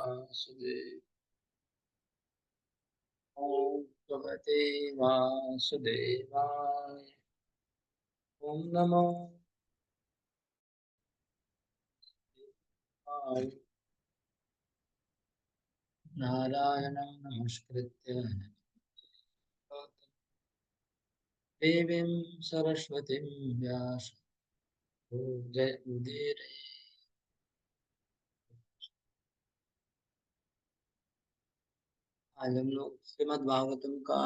वासुदेव। ओम भगवते वासुदेवाय। ओम नमो नारायण। नारायणं नमस्कृत्य देवीं सरस्वतीं व्यास जय उदीर। आज हम लोग श्रीमद् भागवतम का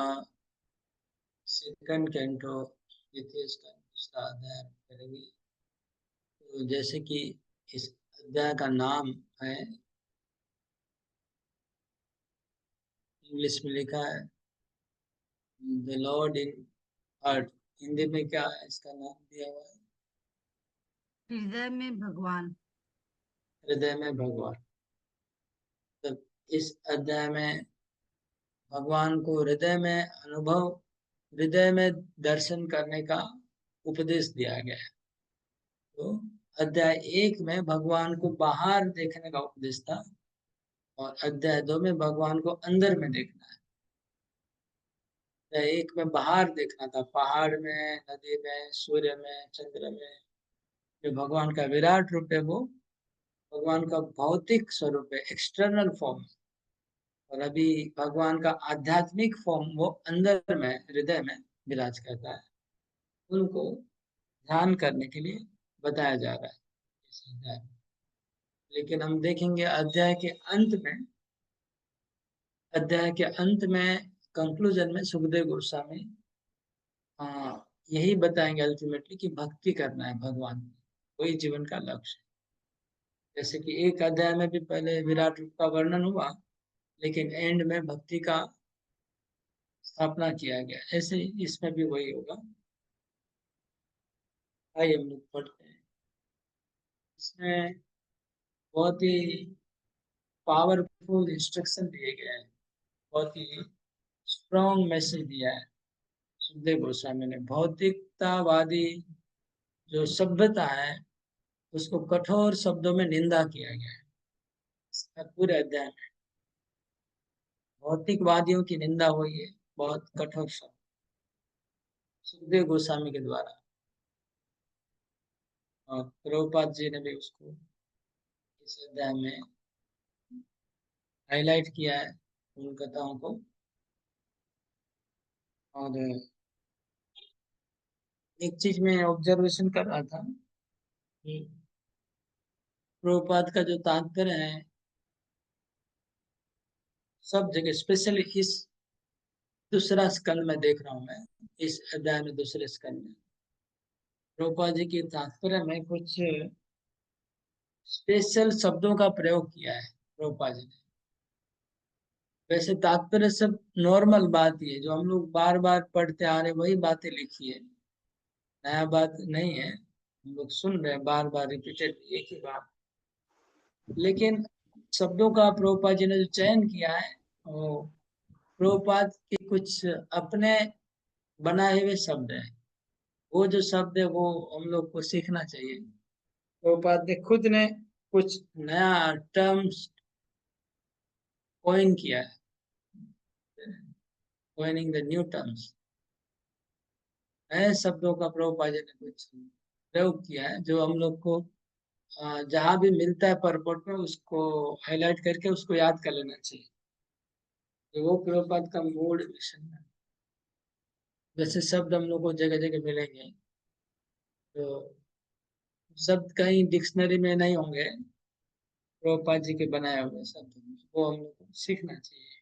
सेकंड कैंटो द्वितीय स्कंद दूसरा अध्याय करेंगे। तो जैसे कि इस अध्याय का नाम है, इंग्लिश में लिखा है द लॉर्ड इन अर्थ। हिंदी में क्या है इसका नाम दिया हुआ है? हृदय में भगवान। हृदय में भगवान। तो इस अध्याय में भगवान को हृदय में अनुभव, हृदय में दर्शन करने का उपदेश दिया गया है। तो अध्याय 1 में भगवान को बाहर देखने का उपदेश था और अध्याय 2 में भगवान को अंदर में देखना है। अध्याय 1 में बाहर देखना था, पहाड़ में, नदी में, सूर्य में, चंद्र में। जो भगवान का विराट रूप है वो भगवान का भौतिक स्वरूप है, एक्सटर्नल फॉर्म। और अभी भगवान का आध्यात्मिक फॉर्म वो अंदर में, हृदय में विराज करता है। उनको ध्यान करने के लिए बताया जा रहा है इस अध्याय में। लेकिन हम देखेंगे अध्याय के अंत में कंक्लूजन में सुखदेव गोस्वामी यही बताएंगे अल्टीमेटली कि भक्ति करना है भगवान में, वही जीवन का लक्ष्य है। जैसे कि एक अध्याय में भी पहले विराट रूप का वर्णन हुआ, लेकिन एंड में भक्ति का स्थापना किया गया, ऐसे ही इसमें भी वही होगा। आइए हम लोग पढ़ते हैं। इसमें बहुत ही पावरफुल इंस्ट्रक्शन दिए गए हैं, बहुत ही स्ट्रॉन्ग मैसेज दिया है सुखदेव गोस्वामी ने। भौतिकतावादी जो सभ्यता है उसको कठोर शब्दों में निंदा किया गया है पूरे अध्याय में। भौतिकवादियों की निंदा हुई है बहुत कठोर शब्द सुखदेव गोस्वामी के द्वारा, और प्रभुपाद जी ने भी उसको इस अध्याय में हाईलाइट किया है उन कथाओं को। और एक चीज में ऑब्जर्वेशन कर रहा था कि प्रभुपाद का जो तात्पर्य है सब जगह, स्पेशली इस दूसरा स्कंद में देख रहा हूँ मैं, इस अध्याय में दूसरे स्कंद में प्रभुपाद जी के तात्पर्य में कुछ स्पेशल शब्दों का प्रयोग किया है प्रभुपाद जी ने। वैसे तात्पर्य सब नॉर्मल बात ही है जो हम लोग बार बार पढ़ते आ रहे, वही बातें लिखी है, नया बात नहीं है। हम लोग सुन रहे हैं बार बार रिपीटेड एक ही बात। लेकिन शब्दों का प्रभुपाद जी ने जो चयन किया है वो प्रभुपाद के कुछ अपने बनाए हुए शब्द हैं। वो जो शब्द है वो हम लोग को सीखना चाहिए। प्रभुपाद ने खुद ने कुछ नया टर्म्स कॉइन किया है, कॉइनिंग द न्यू टर्म्स। नए शब्दों का प्रभुपाद जी ने कुछ प्रयोग किया है जो हम लोग को जहाँ भी मिलता है परपोर्ट में उसको हाईलाइट करके उसको याद कर लेना चाहिए। तो वो प्रभुपाद का मूड मिशन है। जैसे शब्द हम लोग को जगह जगह मिलेंगे, तो शब्द कहीं डिक्शनरी में नहीं होंगे, प्रभुपाद जी के बनाए हुए शब्द वो हम लोग को सीखना चाहिए।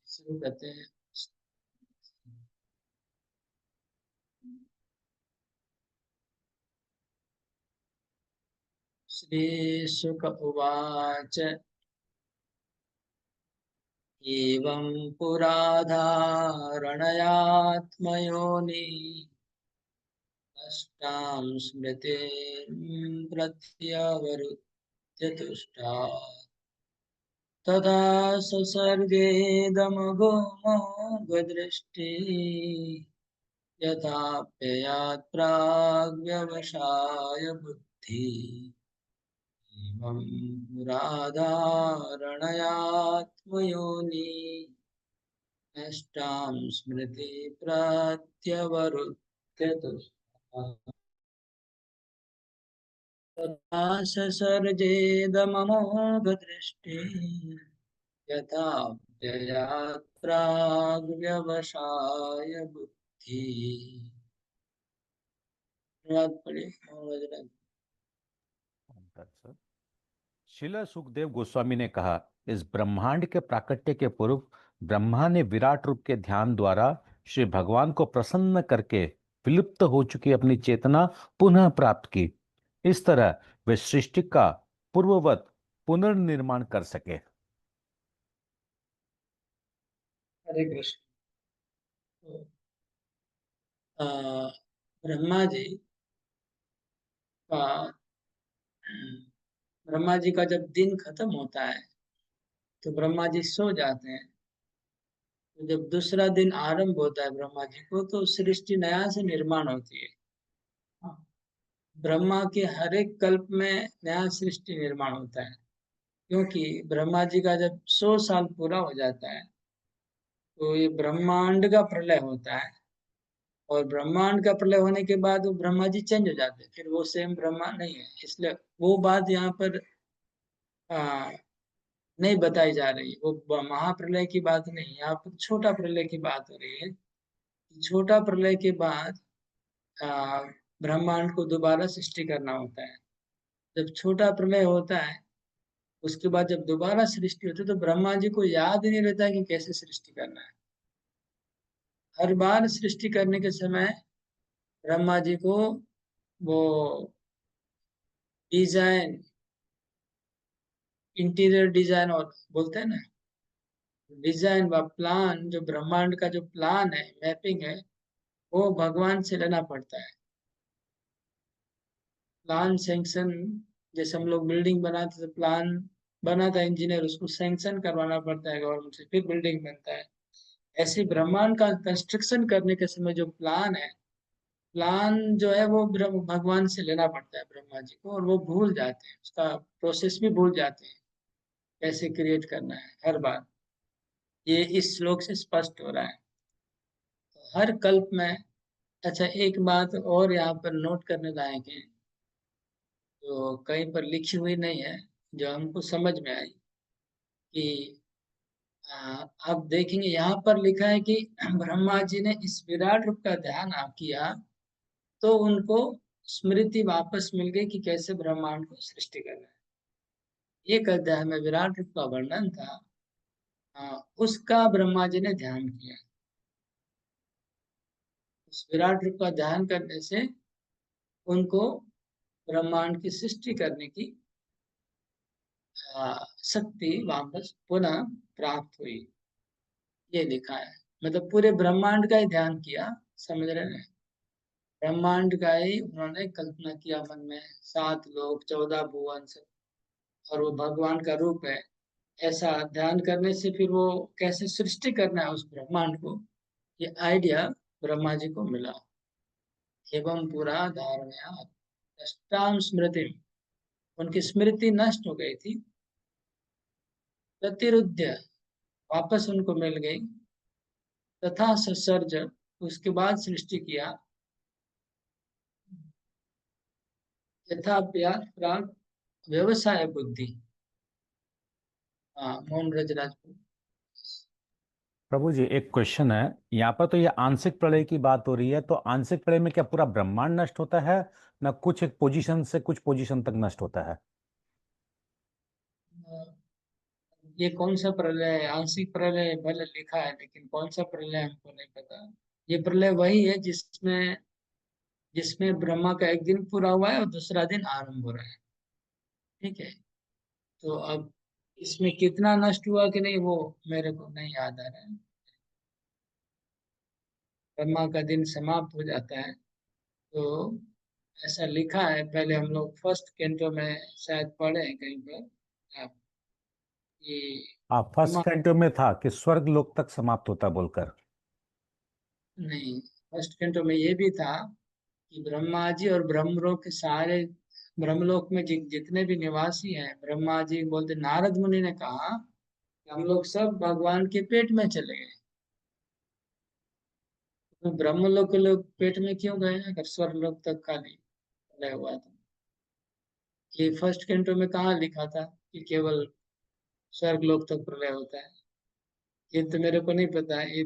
शुरू करते हैं। श्री शुक उवाच एवं पुराधारणयात्मयोनि नष्टां स्मृतिं प्रत्यवरुध्यतुष्टा तदा ससर्गेदमगोमोघदृष्टि यथाप्ययात् प्राग्व्यवसाय बुद्धि। एवं पुराधारणयात्मयोनि नष्टां स्मृति प्रत्यवरुध्यतु तथा ससर्जेदममोघदृष्टिः यथा व्ययात्राग्व्यवसाय बुद्धि। अनुवाद पढ़िए मोहम्मद रफी। सर, श्रील सुखदेव गोस्वामी ने कहा, इस ब्रह्मांड के प्राकट्य के पूर्व ब्रह्मा ने विराट रूप के ध्यान द्वारा श्री भगवान को प्रसन्न करके विलुप्त हो चुकी अपनी चेतना पुनः प्राप्त की। इस तरह वे सृष्टि का पूर्ववत पुनर्निर्माण कर सके। हरे कृष्ण। तो, ब्रह्मा जी का ब्रह्मा जी का जब दिन खत्म होता है तो ब्रह्मा जी सो जाते हैं। तो जब दूसरा दिन आरंभ होता है ब्रह्मा जी को, तो सृष्टि नया से निर्माण होती है। ब्रह्मा के हर एक कल्प में नया सृष्टि निर्माण होता है, क्योंकि ब्रह्मा जी का जब 100 साल पूरा हो जाता है तो ये ब्रह्मांड का प्रलय होता है। और ब्रह्मांड का प्रलय होने के बाद वो ब्रह्मा जी चेंज हो जाते हैं, फिर वो सेम ब्रह्मा नहीं है। इसलिए वो बात यहाँ पर आ, नहीं बताई जा रही। वो महाप्रलय की बात नहीं, यहाँ पर छोटा प्रलय की बात हो रही है। छोटा प्रलय के बाद आ, ब्रह्मांड को दोबारा सृष्टि करना होता है। जब छोटा प्रलय होता है उसके बाद जब दोबारा सृष्टि होती है तो ब्रह्मा जी को याद नहीं रहता कि कैसे सृष्टि करना है। हर बार सृष्टि करने के समय ब्रह्मा जी को वो डिजाइन, इंटीरियर डिजाइन और बोलते हैं ना, डिजाइन व प्लान, जो ब्रह्मांड का जो प्लान है, मैपिंग है, वो भगवान से लेना पड़ता है। प्लान सैंक्शन, जैसे हम लोग बिल्डिंग बनाते तो प्लान बनाता है इंजीनियर, उसको सैंक्शन करवाना पड़ता है गवर्नमेंट से, फिर बिल्डिंग बनता है। ऐसे ब्रह्मांड का कंस्ट्रक्शन करने के समय जो प्लान है, प्लान जो है वो भगवान से लेना पड़ता है ब्रह्मा जी को, और वो भूल जाते हैं, उसका प्रोसेस भी भूल जाते हैं कैसे क्रिएट करना है हर बार। ये इस श्लोक से स्पष्ट हो रहा है। तो हर कल्प में, अच्छा एक बात और यहाँ पर नोट करने लायक है, जो कहीं पर लिखी हुई नहीं है, जो हमको समझ में आई कि आप देखेंगे यहाँ पर लिखा है कि ब्रह्मा जी ने इस विराट रूप का ध्यान किया तो उनको स्मृति वापस मिल गई कि कैसे ब्रह्मांड को सृष्टि करना है। एक अध्याय में विराट रूप का वर्णन था, उसका ब्रह्मा जी ने ध्यान किया। उस विराट रूप का ध्यान करने से उनको ब्रह्मांड की सृष्टि करने की शक्ति वापस पुनः प्राप्त हुई। ये लिखा है, मतलब पूरे ब्रह्मांड का ही ध्यान किया, समझ रहे हैं। ब्रह्मांड का ही उन्होंने कल्पना किया मन में, 7 लोक 14 भुवन से, और वो भगवान का रूप है। ऐसा ध्यान करने से फिर वो कैसे सृष्टि करना है उस ब्रह्मांड को, ये आइडिया ब्रह्मा जी को मिला। एवं पूरा धारणया नष्टाम स्मृति, उनकी स्मृति नष्ट हो गई थी, प्रतिरुद्ध, वापस उनको मिल गई। तथा ससर्ज, उसके बाद सृष्टि किया, यथाप्या प्राग व्यवसाय बुद्धि। हाँ, मोहन ब्रज राजपूत। प्रभु जी, एक क्वेश्चन है यहाँ पर। तो ये आंशिक प्रलय की बात हो रही है, तो आंशिक प्रलय में क्या पूरा ब्रह्मांड नष्ट होता है, ना कुछ एक पोजीशन से कुछ पोजीशन तक नष्ट होता है? ये कौन सा प्रलय है? आंशिक प्रलय भले लिखा है, लेकिन कौन सा प्रलय हमको नहीं पता। ये प्रलय वही है जिसमें जिसमें ब्रह्मा का एक दिन पूरा हुआ है और दूसरा दिन आरंभ हो रहा है। ठीक है, तो अब इसमें कितना नष्ट हुआ कि नहीं वो मेरे को नहीं याद आ रहा है। ब्रह्मा का दिन समाप्त हो जाता है, तो ऐसा लिखा है। पहले हम लोग फर्स्ट कैंटो में शायद पढ़े हैं कहीं पर, आप, कि हाँ, फर्स्ट ब्रह्मा, कैंटो में था कि स्वर्ग लोक तक समाप्त होता बोलकर। नहीं, फर्स्ट कैंटो में ये भी था कि ब्रह्मा जी और ब्रह्मलोक के सारे ब्रह्मलोक में जितने भी निवासी हैं, ब्रह्मा जी बोलते, नारद मुनि ने कहा कि हम लोग सब भगवान के पेट में चले गए। तो ब्रह्मलोक के लोग पेट में क्यों गए अगर स्वर्गलोक तक खाली रह हुआ था? ये फर्स्ट कैंटो में कहाँ लिखा था कि केवल स्वर्गलोक तक प्रलय होता है? ये तो मेरे को नहीं पता है,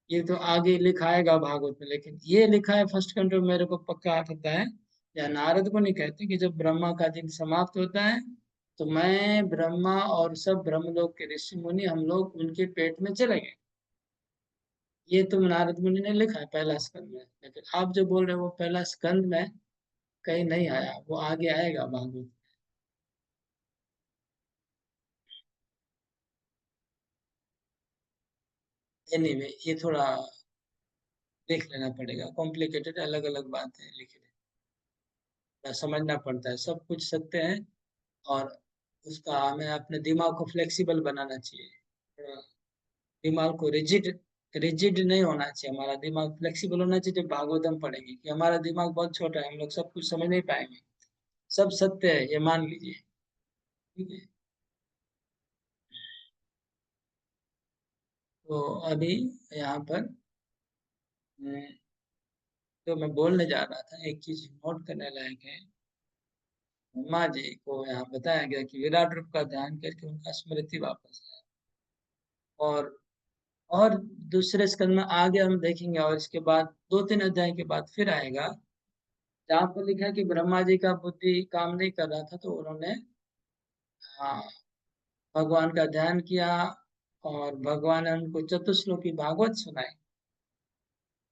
ये तो आगे लिखा आएगा भागवत में, लेकिन ये लिखा है फर्स्ट कैंटो, मेरे को पक्का पता है। या नारद को नहीं कहते कि जब ब्रह्मा का दिन समाप्त होता है तो मैं, ब्रह्मा और सब ब्रह्मलोक के ऋषि मुनि, हम लोग उनके पेट में चले गए। ये तो नारद मुनि ने लिखा है पहला स्कंद में, लेकिन आप जो बोल रहे हो वो पहला स्कंद में कहीं नहीं आया, वो आगे आएगा भागवत। एनीवे ये थोड़ा देख लेना पड़ेगा, कॉम्प्लिकेटेड, अलग अलग बातें लिखी समझना पड़ता है। सब कुछ सत्य है, और उसका हमें अपने दिमाग को फ्लेक्सिबल बनाना चाहिए। थोड़ा दिमाग को रिजिड रिजिड नहीं होना चाहिए, हमारा दिमाग फ्लेक्सिबल होना चाहिए। जब भागवतम पढ़ेंगे कि हमारा दिमाग बहुत छोटा है, हम लोग सब कुछ समझ नहीं पाएंगे। सब सत्य है ये मान लीजिए, ठीक है। तो अभी यहाँ पर जो मैं बोलने जा रहा था, एक चीज नोट करने लायक है। ब्रह्मा जी को यहाँ बताया गया कि विराट रूप का ध्यान करके उनका स्मृति वापस आया। और दूसरे स्कंद में आगे हम देखेंगे, और इसके बाद 2-3 अध्याय के बाद फिर आएगा जहाँ पर लिखा है कि ब्रह्मा जी का बुद्धि काम नहीं कर रहा था, तो उन्होंने हाँ, भगवान का ध्यान किया, और भगवान ने उनको चतुश्लोकी भागवत सुनाई,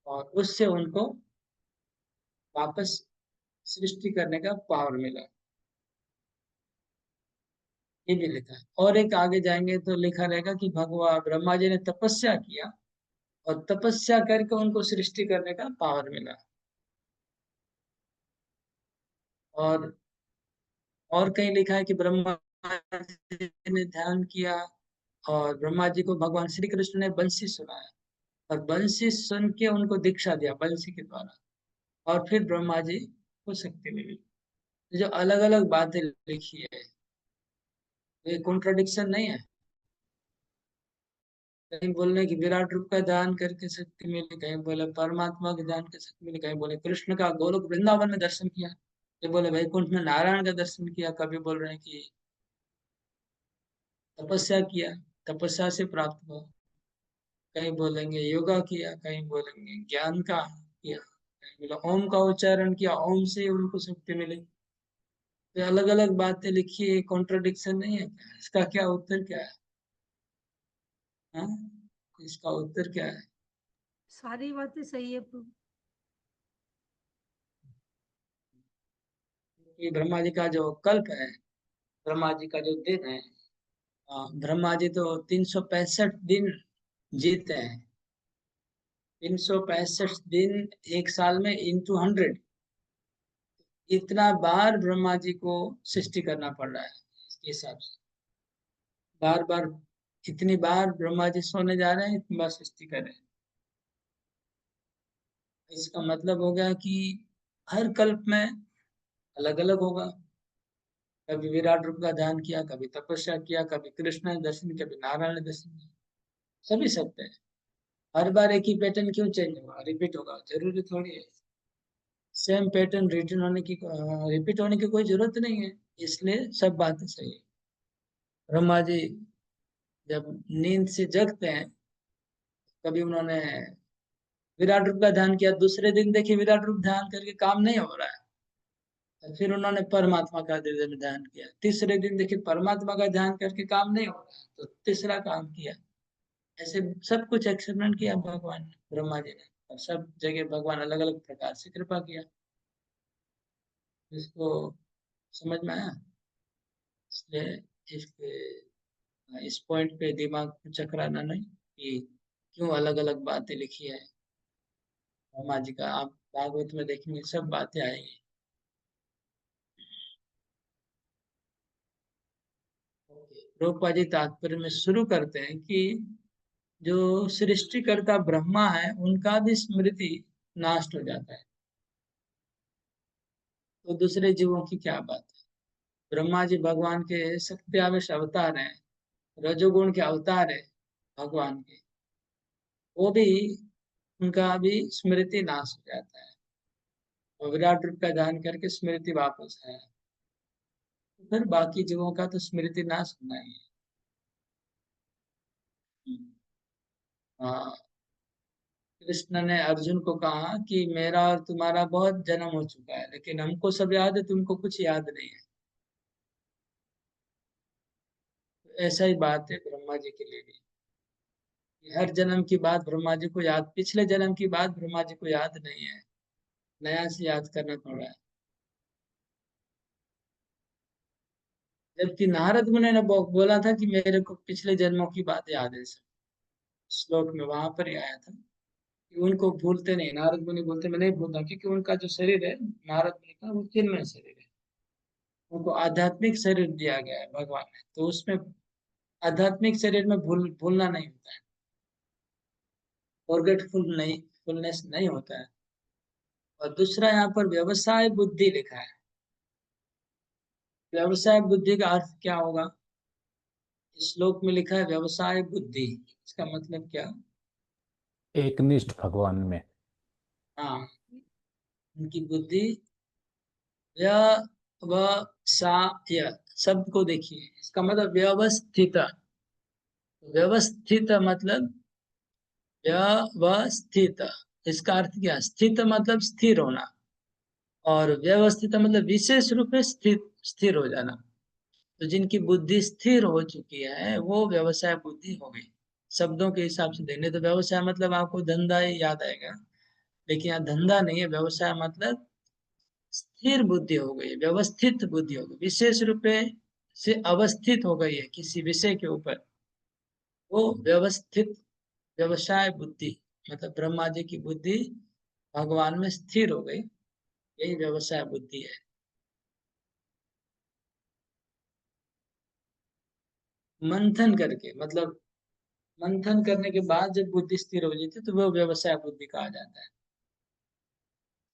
और उससे उनको वापस सृष्टि करने का पावर मिला। ये भी लिखा है। और एक आगे जाएंगे तो लिखा रहेगा कि भगवान ब्रह्मा जी ने तपस्या किया, और तपस्या करके उनको सृष्टि करने का पावर मिला। और और कहीं लिखा है कि ब्रह्मा जी ने ध्यान किया, और ब्रह्मा जी को भगवान श्री कृष्ण ने बंसी सुनाया, और बंसी सुन के उनको दीक्षा दिया बंसी के द्वारा, और फिर ब्रह्मा जी को शक्ति मिली। जो अलग अलग बातें लिखी है, ये कॉन्ट्रडिक्शन नहीं है। कहीं बोल रहे हैं कि विराट रूप का ध्यान करके शक्ति मिली, कहीं बोले परमात्मा के ध्यान के शक्ति मिली, कहीं बोले कृष्ण का गोलोक वृंदावन में दर्शन किया, ये बोले वैकुंठ में नारायण का दर्शन किया, कभी बोल रहे हैं कि तपस्या किया, तपस्या से प्राप्त हुआ, कहीं बोलेंगे योगा किया, कहीं बोलेंगे ज्ञान का किया, कहीं बोले ओम का उच्चारण किया, ओम से उनको शक्ति मिली। तो अलग अलग बातें लिखी है, कॉन्ट्रडिक्शन नहीं है क्या? इसका क्या उत्तर क्या है? हाँ, इसका उत्तर क्या है? सारी बातें सही है प्रभु। कि ब्रह्मा जी का जो कल्प है, ब्रह्मा जी का जो दिन है, ब्रह्मा जी तो 365 दिन जीते हैं। 365 दिन एक साल में इंटू 100, इतना बार ब्रह्मा जी को सृष्टि करना पड़ रहा है इसके हिसाब से। बार बार, इतनी बार ब्रह्मा जी सोने जा रहे हैं, इतनी बार सृष्टि कर रहे हैं। इसका मतलब हो गया कि हर कल्प में अलग अलग होगा। कभी विराट रूप का ध्यान किया, कभी तपस्या किया, कभी कृष्ण ने दर्शन, कभी नारायण ने दर्शन किया। सभी सत्य है। हर बार एक ही पैटर्न क्यों चेंज होगा, रिपीट होगा? जरूरी थोड़ी है। सेम पैटर्न रिटर्न होने की, रिपीट होने की कोई जरूरत नहीं है। इसलिए सब बातें सही है। ब्रह्मा जी जब नींद से जगते हैं, कभी उन्होंने विराट रूप का ध्यान किया, दूसरे दिन देखिए विराट रूप ध्यान करके काम नहीं हो रहा है, तो फिर उन्होंने परमात्मा का धीरे धीरे ध्यान किया। तीसरे दिन देखिए परमात्मा का ध्यान करके काम नहीं हो रहा है, तो तीसरा काम किया। ऐसे सब कुछ एक्सपेरिमेंट किया भगवान ने, ब्रह्मा जी ने, और सब जगह भगवान अलग अलग प्रकार से कृपा किया। इसको समझ में आया? इसलिए इसके इस पॉइंट पे दिमाग को चकराना नहीं कि क्यों अलग अलग बातें लिखी है ब्रह्मा जी का। आप भागवत में देखेंगे सब बातें आएंगी। रूपा जी तात्पर्य में शुरू करते हैं कि जो सृष्टिकर्ता ब्रह्मा है, उनका भी स्मृति नाश हो जाता है। तो दूसरे जीवों की क्या बात है। ब्रह्मा जी भगवान के शक्ति अवतार हैं, रजोगुण के अवतार है भगवान के, वो भी, उनका भी स्मृति नाश हो जाता है, और विराट रूप का ध्यान करके स्मृति वापस है, तो फिर बाकी जीवों का तो स्मृति नाश होना ही है। हाँ, कृष्ण ने अर्जुन को कहा कि मेरा और तुम्हारा बहुत जन्म हो चुका है, लेकिन हमको सब याद है, तुमको कुछ याद नहीं है। तो ऐसा ही बात है ब्रह्मा जी के लिए भी, कि हर जन्म की बात ब्रह्मा जी को याद, पिछले जन्म की बात ब्रह्मा जी को याद नहीं है, नया से याद करना पड़ रहा है। जबकि नारद मुनि ने बोला था कि मेरे को पिछले जन्मों की बात याद है, सब श्लोक में वहां पर ही आया था कि उनको भूलते नहीं, नारद मुनि बोलते मैं नहीं भूलता, क्योंकि उनका जो शरीर है नारद मुनि का, वो चिन्मय शरीर है, उनको आध्यात्मिक शरीर दिया गया है भगवान ने, तो उसमें आध्यात्मिक शरीर में भूलना नहीं होता है, फॉरगेटफुल नहीं, फुलनेस नहीं होता है। और दूसरा यहाँ पर व्यवसाय बुद्धि लिखा है। व्यवसाय बुद्धि का अर्थ क्या होगा, इस श्लोक में लिखा है व्यवसाय बुद्धि, इसका मतलब क्या। एकनिष्ठ भगवान में। हाँ, उनकी बुद्धि, व्यवसाय शब्द को देखिए, इसका मतलब व्यवस्थित, व्यवस्थित मतलब व्यवस्थित, इसका अर्थ क्या, स्थित मतलब स्थिर होना, और व्यवस्थित मतलब विशेष रूप में स्थिर हो जाना। तो जिनकी बुद्धि स्थिर हो चुकी है वो व्यवसाय बुद्धि हो गई। शब्दों के हिसाब से देखने तो व्यवसाय मतलब आपको धंधा ही याद आएगा, लेकिन यहाँ धंधा नहीं है, व्यवसाय मतलब स्थिर बुद्धि हो गई, व्यवस्थित बुद्धि हो गई, विशेष रूप से अवस्थित हो गई है किसी विषय के ऊपर, वो व्यवस्थित, व्यवसाय बुद्धि, मतलब ब्रह्मा जी की बुद्धि भगवान में स्थिर हो गई, यही व्यवसाय बुद्धि है। मंथन करके मतलब, मंथन करने के बाद जब बुद्धि स्थिर हो जाती है तो वो व्यवसाय बुद्धि कहा जाता है।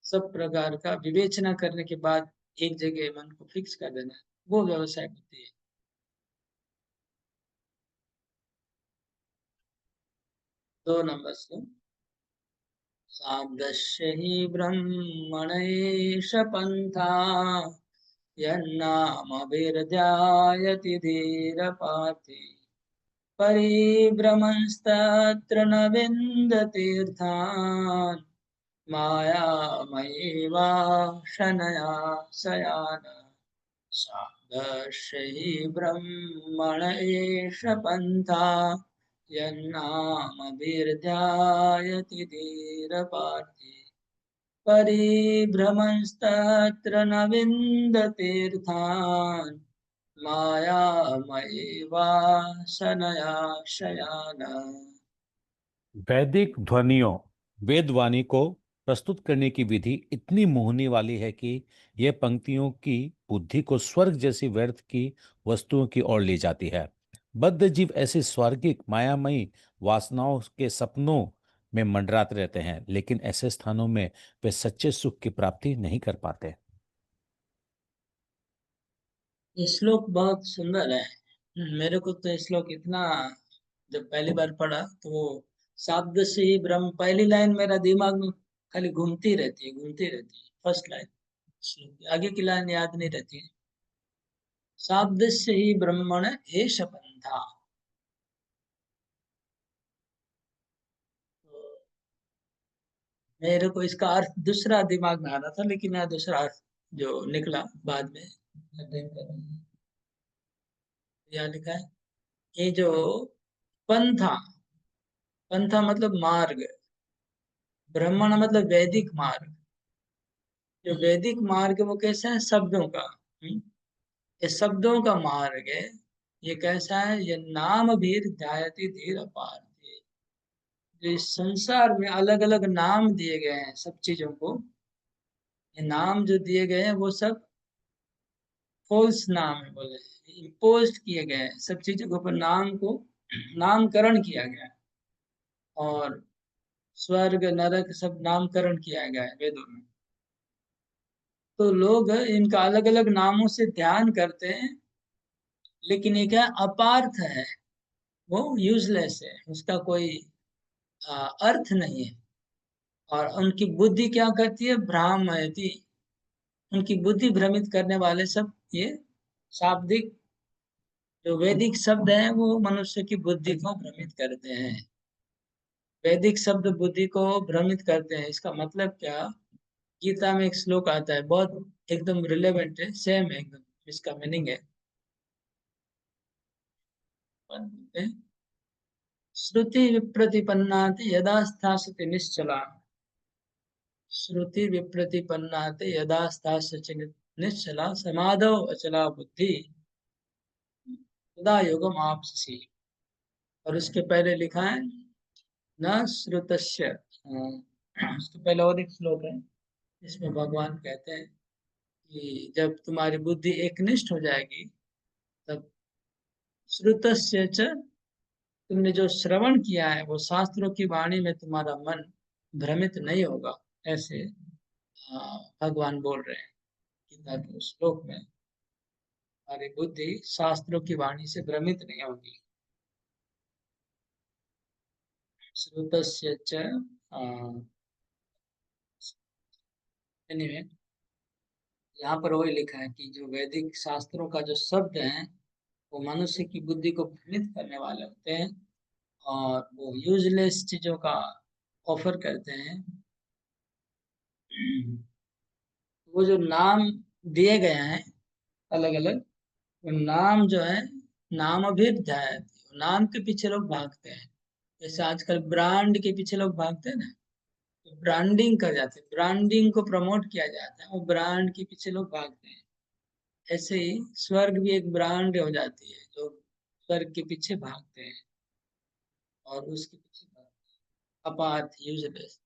सब प्रकार का विवेचना करने के बाद एक जगह मन को फिक्स कर देना, वो व्यवसाय बुद्धि है। 2 नंबर से, सादृश्य हि ब्रह्मणैष पन्था यन्नामभिर्ध्यायति धीरपार्थी परिभ्रमंस्तत्र न विन्दतीर्थान् मायामयीवाशनया शयान सादृश्य हि ब्रह्मण एष पन्था यन्नामभिर्ध्यायति धीरपार्थी परिभ्रमंस्तत्र न विन्दतीर्थान् मायामयीवासनया शयान। वैदिक ध्वनियों, वेदवाणी को प्रस्तुत करने की विधि इतनी मोहनी वाली है कि यह पंक्तियों की बुद्धि को स्वर्ग जैसी व्यर्थ की वस्तुओं की ओर ले जाती है। बद्ध जीव ऐसे स्वर्गिक मायामयी वासनाओं के सपनों में मंडराते रहते हैं, लेकिन ऐसे स्थानों में वे सच्चे सुख की प्राप्ति नहीं कर पाते। ये श्लोक बहुत सुंदर है। मेरे को तो ये श्लोक इतना, जब पहली बार पढ़ा तो वो शब्द से ही ब्रह्म, पहली लाइन मेरा दिमाग में खाली घूमती रहती है, घूमती रहती है, फर्स्ट लाइन, श्लोक की आगे की लाइन याद नहीं रहती है। शब्द से ही ब्रह्मण एष पंथा, तो मेरे को इसका अर्थ दूसरा दिमाग में आ रहा था, लेकिन यह दूसरा अर्थ जो निकला बाद में अध्ययन कर रहे हैं, यह लिखा है, ये जो पंथा, पंथा मतलब मार्ग, ब्राह्मण मतलब वैदिक मार्ग, जो वैदिक मार्ग है वो कैसा है, शब्दों का, ये शब्दों का मार्ग है। ये कैसा है, ये नाम भीर ध्यायति धीर अपार, जो इस संसार में अलग अलग नाम दिए गए हैं सब चीजों को, ये नाम जो दिए गए हैं वो सब फॉल्स नाम है, बोले इम्पोज किए गए हैं, सब चीजों के ऊपर नाम को नामकरण किया गया है, और स्वर्ग नरक सब नामकरण किया गया है वेदों में। तो लोग इनका अलग अलग नामों से ध्यान करते हैं, लेकिन ये क्या अपार्थ है, वो यूजलेस है, उसका कोई अर्थ नहीं है। और उनकी बुद्धि क्या करती है, भ्रामयति, उनकी बुद्धि भ्रमित करने वाले सब ये शाब्दिक जो वैदिक शब्द हैं वो मनुष्य की बुद्धि को भ्रमित करते हैं। वैदिक शब्द बुद्धि को भ्रमित करते हैं, इसका मतलब क्या, गीता में एक श्लोक आता है, बहुत एकदम रिलेवेंट है, सेम है एकदम, इसका मीनिंग है, श्रुति विप्रतिपन्नाति यदा स्थास्यति निश्चला, श्रुति विप्रतिपन्नाति यदा स्थास्यति निश्चला समाधौ अचला बुद्धि तदा योगम आपसी। और उसके पहले लिखा है न श्रुतस्य, उसके पहले और एक श्लोक है, इसमें भगवान कहते हैं कि जब तुम्हारी बुद्धि एकनिष्ठ हो जाएगी तब श्रुतस्य च, तुमने जो श्रवण किया है वो शास्त्रों की वाणी में तुम्हारा मन भ्रमित नहीं होगा, ऐसे भगवान बोल रहे हैं गीता के उस श्लोक में, हमारी बुद्धि शास्त्रों की वाणी से भ्रमित नहीं होगी। श्रुतस्य च एनीवे, यहाँ पर वही लिखा है कि जो वैदिक शास्त्रों का जो शब्द है वो मनुष्य की बुद्धि को भ्रमित करने वाले होते हैं, और वो यूजलेस चीजों का ऑफर करते हैं। वो जो नाम दिए गए हैं अलग अलग, वो नाम जो है नाम अभिध्याय, नाम के पीछे लोग भागते हैं। जैसे आजकल ब्रांड के पीछे लोग भागते हैं ना, तो ब्रांडिंग कर जाते हैं, ब्रांडिंग को प्रमोट किया जाता है, वो ब्रांड के पीछे लोग भागते हैं। ऐसे ही स्वर्ग भी एक ब्रांड हो जाती है, लोग स्वर्ग के पीछे भागते हैं और उसके पीछे भागते हैं। अपार्थ यूजलेस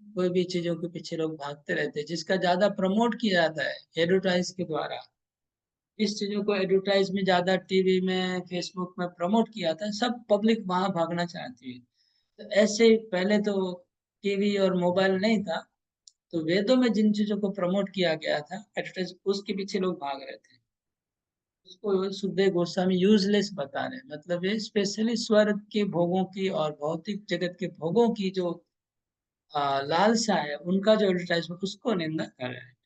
कोई भी चीजों के पीछे लोग भागते रहते हैं, जिसका ज्यादा प्रमोट किया जाता है एडवर्टाइज के द्वारा। इस चीजों को एडवर्टाइज में ज्यादा टीवी में फेसबुक में प्रमोट किया जाता है, सब पब्लिक वहां भागना चाहती है। तो ऐसे पहले तो टीवी और मोबाइल नहीं था, तो वेदों में जिन चीजों को प्रमोट किया गया था एडवर्टाइज, उसके पीछे लोग भाग रहे थे। उसको सुखदेव गोस्वामी यूजलेस बता रहे हैं, मतलब ये स्पेशली स्वर्ग के भोगों की और भौतिक जगत के भोगों की जो लालसा है, उनका जो एडवर्टाइजमेंट, उसको निंदा कर रहे हैं।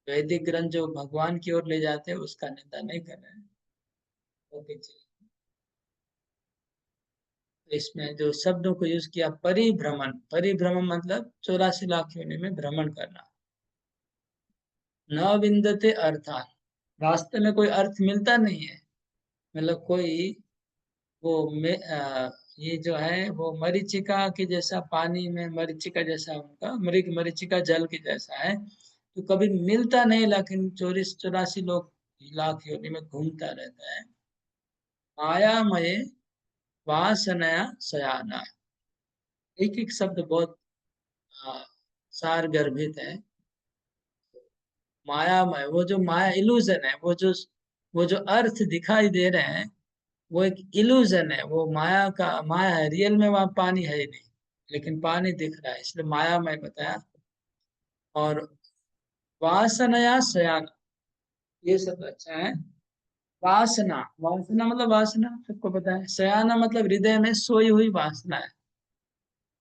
वैदिक ग्रंथ जो भगवान की ओर ले जाते हैं उसका निंदा नहीं कर रहे हैं। भौतिक चीज, इसमें जो शब्दों को यूज किया, परिभ्रमण, परिभ्रमण मतलब 84 लाख योनि में भ्रमण करना। न विन्दते अर्थान, रास्ते में कोई अर्थ मिलता नहीं है, मतलब कोई वो ये जो है वो मरीचिका के जैसा, पानी में मरीचिका जैसा, उनका मृग मरीचिका जल के जैसा है, तो कभी मिलता नहीं, लेकिन 84 लोग लाख योनि में घूमता रहता है। मायामय वासनया सयाना, एक एक शब्द बहुत सार गर्भित है। मायामय, वो जो माया इल्यूजन है, वो जो अर्थ दिखाई दे रहे हैं वो एक इल्यूजन है, वो माया का माया है, रियल में वहां पानी है ही नहीं, लेकिन पानी दिख रहा है, इसलिए मायामय बताया। और वासनया शयान, ये सब अच्छा है। वासना, वासना मतलब वासना सबको पता है, शयाना मतलब हृदय में सोई हुई वासना है।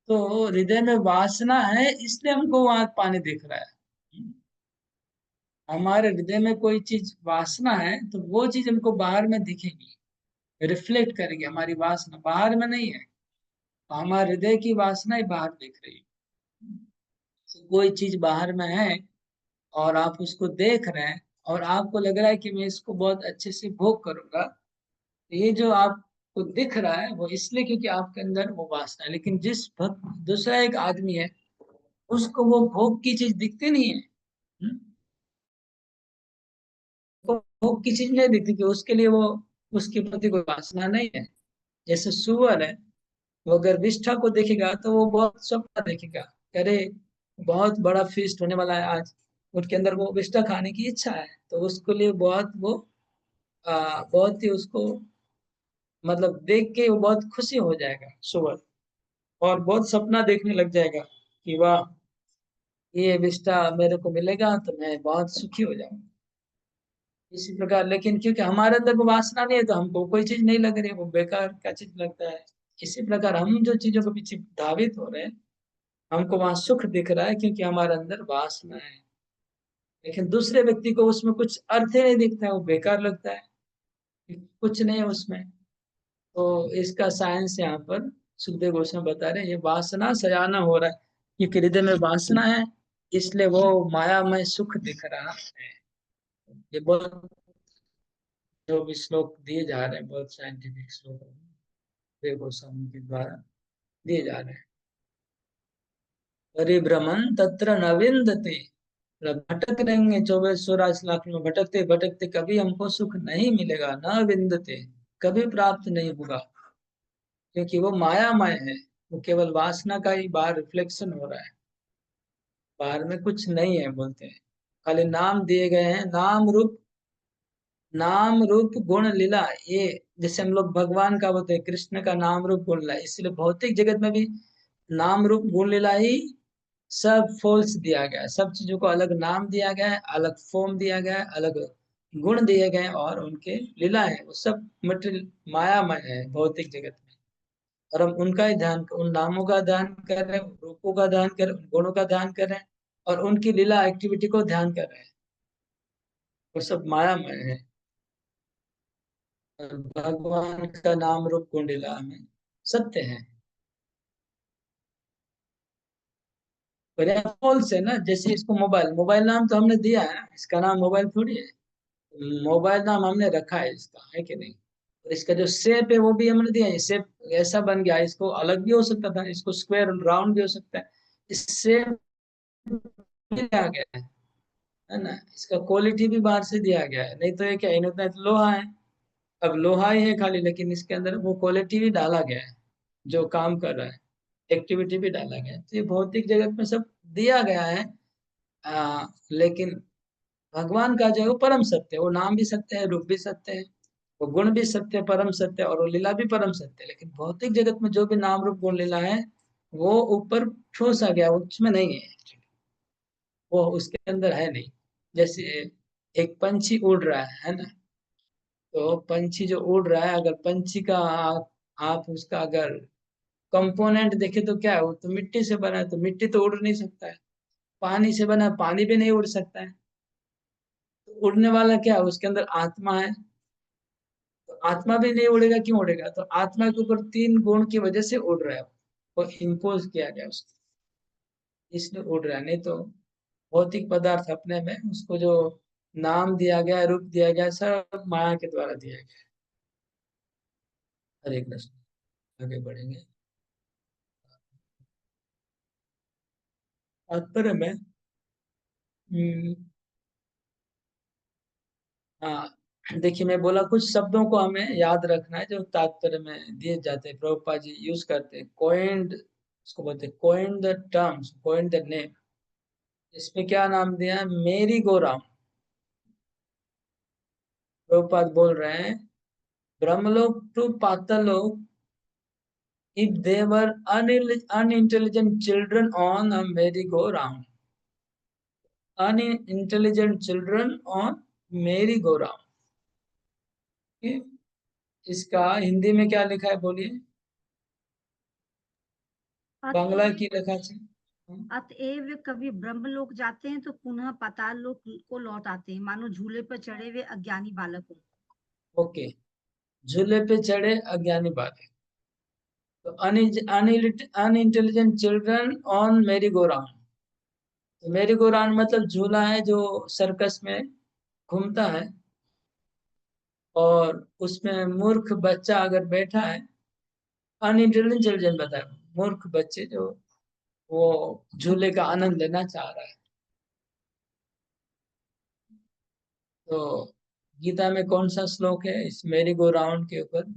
तो हृदय में वासना है इसलिए हमको वहां पानी दिख रहा है। हमारे हृदय में कोई चीज वासना है तो वो चीज हमको बाहर में दिखेगी, रिफ्लेक्ट करेगी, हमारी वासना बाहर में नहीं है, हमारे हृदय की वासना ही बाहर दिख रही है। तो कोई चीज बाहर में है और आप उसको देख रहे हैं और आपको लग रहा है कि मैं इसको बहुत अच्छे से भोग करूंगा, तो ये जो आपको दिख रहा है वो इसलिए क्योंकि आपके अंदर वो वासना है। लेकिन जिस भक्त दूसरा एक आदमी है, उसको वो भोग की चीज दिखती नहीं है, वो भोग की चीज नहीं दिखती, कि उसके लिए वो, उसके प्रति कोई वासना नहीं है। जैसे सुअर है, वो अगर विष्ठा को देखेगा तो वो बहुत सपना देखेगा, अरे बहुत बड़ा फीस्ट होने वाला है आज, उसके अंदर वो विष्ठा खाने की इच्छा है, तो उसके लिए बहुत वो बहुत ही उसको, मतलब देख के वो बहुत खुशी हो जाएगा सुअर, और बहुत सपना देखने लग जाएगा कि वाह ये विष्टा मेरे को मिलेगा तो मैं बहुत सुखी हो जाऊंगा। इसी प्रकार, लेकिन क्योंकि हमारे अंदर वो वासना नहीं है तो हमको कोई चीज नहीं लग रही है, वो बेकार का चीज लगता है। इसी प्रकार हम जो चीजों के पीछे धावित हो रहे हैं, हमको वहां सुख दिख रहा है क्योंकि हमारे अंदर वासना है। लेकिन दूसरे व्यक्ति को उसमें कुछ अर्थ ही नहीं दिखता है, वो बेकार लगता है, कुछ नहीं है उसमें। तो इसका साइंस यहाँ पर सुखदेव गोस्वामी बता रहे हैं, ये वासना सयाना हो रहा है क्योंकि हृदय में वासना है, इसलिए वो मायामय सुख दिख रहा है। ये बहुत जो भी श्लोक दिए जा रहे हैं, बहुत साइंटिफिक श्लोक सुखदेव गोस्वामी के द्वारा दिए जा रहे हैं। परिभ्रमण तत्र न विन्दते, भटक रहेंगे 24 लाख में, भटकते भटकते कभी हमको सुख नहीं मिलेगा। न विन्दते, कभी प्राप्त नहीं होगा, क्योंकि वो मायामय है। वो केवल वासना का ही बाहर रिफ्लेक्शन हो रहा है, बाहर में कुछ नहीं है बोलते हैं। खाली नाम दिए गए हैं, नाम रूप गुण लीला। ये जैसे हम लोग भगवान का बोलते हैं, कृष्ण का नाम रूप गुण लीला, इसलिए भौतिक जगत में भी नाम रूप गुण लीला ही सब फॉल्स दिया गया है। सब चीजों को अलग नाम दिया गया है, अलग फॉर्म दिया गया है, अलग गुण दिए गए हैं, और उनके लीला है, वो सब मटेरियल मायामय है भौतिक जगत में। और हम उनका ही ध्यान, उन नामों का ध्यान कर रहे हैं, उन रूपों का ध्यान कर रहे हैं, उन गुणों का ध्यान कर रहे हैं, और उनकी लीला एक्टिविटी को ध्यान कर रहे हैं। वो सब मायामय है। और भगवान का नाम रूप गुण लीला में सत्य है। पर यह फॉल्स है ना, जैसे इसको मोबाइल, मोबाइल नाम तो हमने दिया है, इसका नाम मोबाइल थोड़ी है। मोबाइल नाम हमने रखा है इसका, है कि नहीं। और इसका जो शेप है वो भी हमने दिया है, शेप ऐसा बन गया, इसको अलग भी हो सकता था, इसको स्क्वायर राउंड भी हो सकता है। इस शेप दिया गया है ना, इसका क्वालिटी भी बाहर से दिया गया है। नहीं तो ये क्या, इन्हें तो लोहा है, अब लोहा ही है खाली, लेकिन इसके अंदर वो क्वालिटी भी डाला गया है, जो काम कर रहा है, एक्टिविटी भी डाला गया है। तो ये भौतिक जगत में सब दिया गया है। लेकिन भगवान का जो है वो परम सत्य है, वो नाम भी सत्य है, रूप भी सत्य है, वो गुण भी सत्य है, परम सत्य है, और वो लीला भी परम सत्य है। लेकिन भौतिक जगत में जो भी नाम रूप गुण लीला है, वो ऊपर ठोसा गया, वो उसमें नहीं है, वो उसके अंदर है नहीं। जैसे एक पंछी उड़ रहा है ना, तो पंछी जो उड़ रहा है, अगर पंछी का आप उसका अगर कंपोनेंट देखे तो क्या है, वो तो मिट्टी से बना है, तो मिट्टी तो उड़ नहीं सकता है। पानी से बना, पानी भी नहीं उड़ सकता है। तो उड़ने वाला क्या है, उसके अंदर आत्मा है, तो आत्मा भी नहीं उड़ेगा, क्यों उड़ेगा, तो आत्मा के ऊपर 3 गुण की वजह से उड़ रहा है, वो इम्पोज किया गया उसको, इसलिए उड़ रहा है। नहीं तो भौतिक पदार्थ अपने में उसको जो नाम दिया गया, रूप दिया गया, सब माया के द्वारा दिया गया। हरे कृष्ण। आगे बढ़ेंगे। तात्पर्य में हम्म, हाँ, देखिए मैं बोला कुछ शब्दों को हमें याद रखना है जो तात्पर्य में दिए जाते हैं, प्रभुपाद जी यूज करते हैं, कोइंड, उसको बोलते हैं coined the terms, coined the name. इसमें क्या नाम दिया है, मेरी गो राउंड। प्रभुपाद बोल रहे हैं, ब्रह्मलोक to Patalok, if they were unintelligent children on a merry-go-round, unintelligent children on merry-go-round। इसका हिंदी में क्या लिखा है बोलिए, बांग्ला की लिखा है। अतएव कभी ब्रह्मलोक जाते हैं तो पुनः पाताल लोक को लौट आते हैं, मानो झूले पर चढ़े हुए अज्ञानी बालक हो। ओके, झूले पे चढ़े अज्ञानी बालक, तो अनइंटेलिजेंट चिल्ड्रन ऑन मेरी गो राउंड। तो मेरी गो राउंड मतलब झूला है जो सर्कस में घूमता है, और उसमें मूर्ख बच्चा अगर बैठा है, अनइंटेलिजेंट चिल्ड्रन बताया, मूर्ख बच्चे जो वो झूले का आनंद लेना चाह रहा है। तो गीता में कौन सा श्लोक है इस मेरी गो राउंड के ऊपर,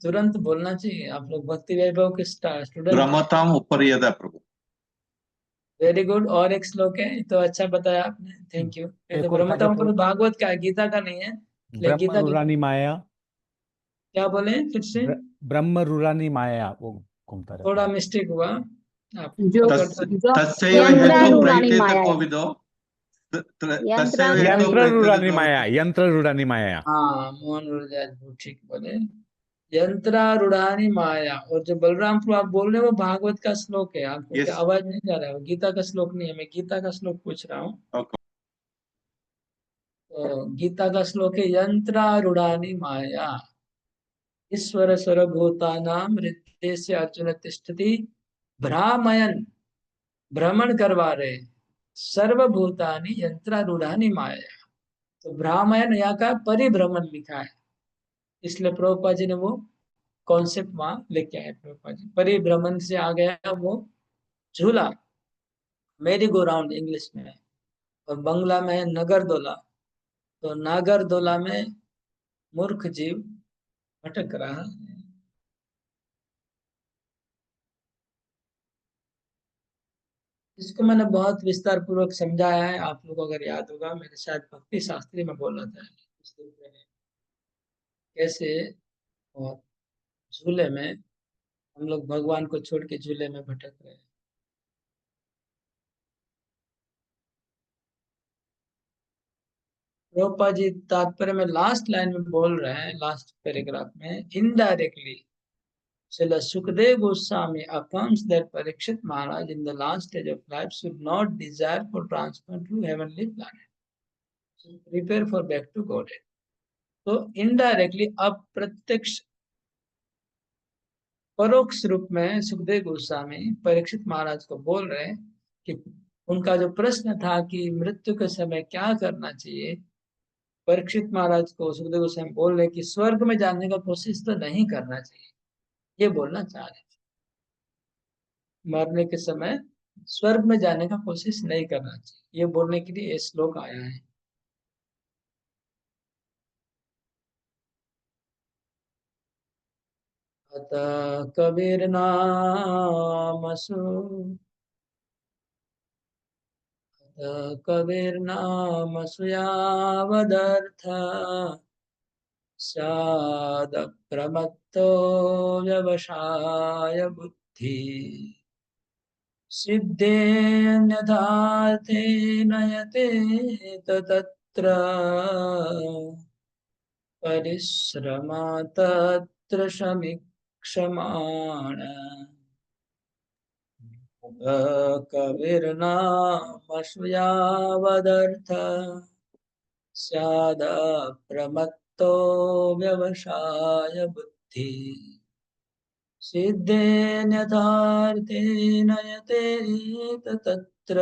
तुरंत बोलना चाहिए, आप लोग भक्ति वैभव के स्टूडेंट। भ्रमताम उपर्यदा प्रभु। वेरी गुड, और एक श्लोक है, ये तो अच्छा बताया आपने, थैंक यू। नहीं तो एक और था ब्रह्मतम जो पर भागवत का है, गीता का नहीं है, लेकिन ब्रह्म गीता की अनुरानी माया, क्या बोले फिर से। ब्रह्म रुरानी माया वो घूमता रहता थोड़ा है। मिस्टेक हुआ, आप जो पकड़ तस् सकते। जो तस्यैव यंत्र हेतु रूढ़ानी प्रैतेत माया है। कोविदो यंत्र तस्यैव हेतु यंत्र प्रैतेत रुरानी माया, कोविदो। यंत्र रुरानी माया। हाँ, मोहन गुरजाज वो ठीक बोले, यंत्रारूढ़ानी माया। और जो बलरामपुर आप बोल रहे हो वो भागवत का श्लोक है, आपको क्या यस आवाज नहीं जा रहा है? वो गीता का श्लोक नहीं है, मैं गीता का श्लोक पूछ रहा हूँ। ओके तो गीता का श्लोक है, यंत्रारूढ़ानी माया ईश्वर सर्वभूतानां हृदय से अर्जुन तिष्ठति भ्रामयन, भ्रमण करवा रहे सर्वभूतानि यंत्रारूढ़ानि माया। तो भ्रामयन यहाँ का परिभ्रमण लिखा है, इसलिए प्रभुपाद जी ने वो कॉन्सेप्ट वहां लेके आए। प्रभुपाद जी परिभ्रमण से आ गया वो झूला, मेरी गो राउंड इंग्लिश में है, और बंगला में है नगरदोला। तो नागरदोला में मूर्ख जीव भटक रहा है। इसको मैंने बहुत विस्तार पूर्वक समझाया है, आप लोगों को अगर याद होगा, मैंने शायद भक्ति शास्त्री में बोला था कुछ दिन पहले, कैसे और झूले में हम लोग भगवान को छोड़ के झूले में भटक रहे हैं। प्रभुपाद जी तात्पर्य में लास्ट लाइन में बोल रहे हैं, लास्ट पैराग्राफ में, indirectly Srila Sukadeva Goswami affirms that Parikshit Maharaj in the last stage of life should not desire for transfer to heavenly planet, so prepare for back to Godhead. तो indirectly अप्रत्यक्ष परोक्ष रूप में सुखदेव गोस्वामी परीक्षित महाराज को बोल रहे हैं कि उनका जो प्रश्न था कि मृत्यु के समय क्या करना चाहिए, परीक्षित महाराज को सुखदेव गोस्वामी बोल रहे कि स्वर्ग में जाने का कोशिश तो नहीं करना चाहिए, ये बोलना चाह रहे थे। मरने के समय स्वर्ग में जाने का कोशिश नहीं करना चाहिए, ये बोलने के लिए ये श्लोक आया है। अतः कबीर नामसु, अतः कबीर नामसु यावदर्थ स्याद प्रमत्तो व्यवसाय बुद्धि सिद्धेन्यथार्थे नयते तत्र परिश्रमा तत्र समीक्षमाण कविर्नामसु यावदर्थ स्याद प्रमत्तो व्यवसाय बुद्धि सिद्धेन्यथार्थे नयते तत्र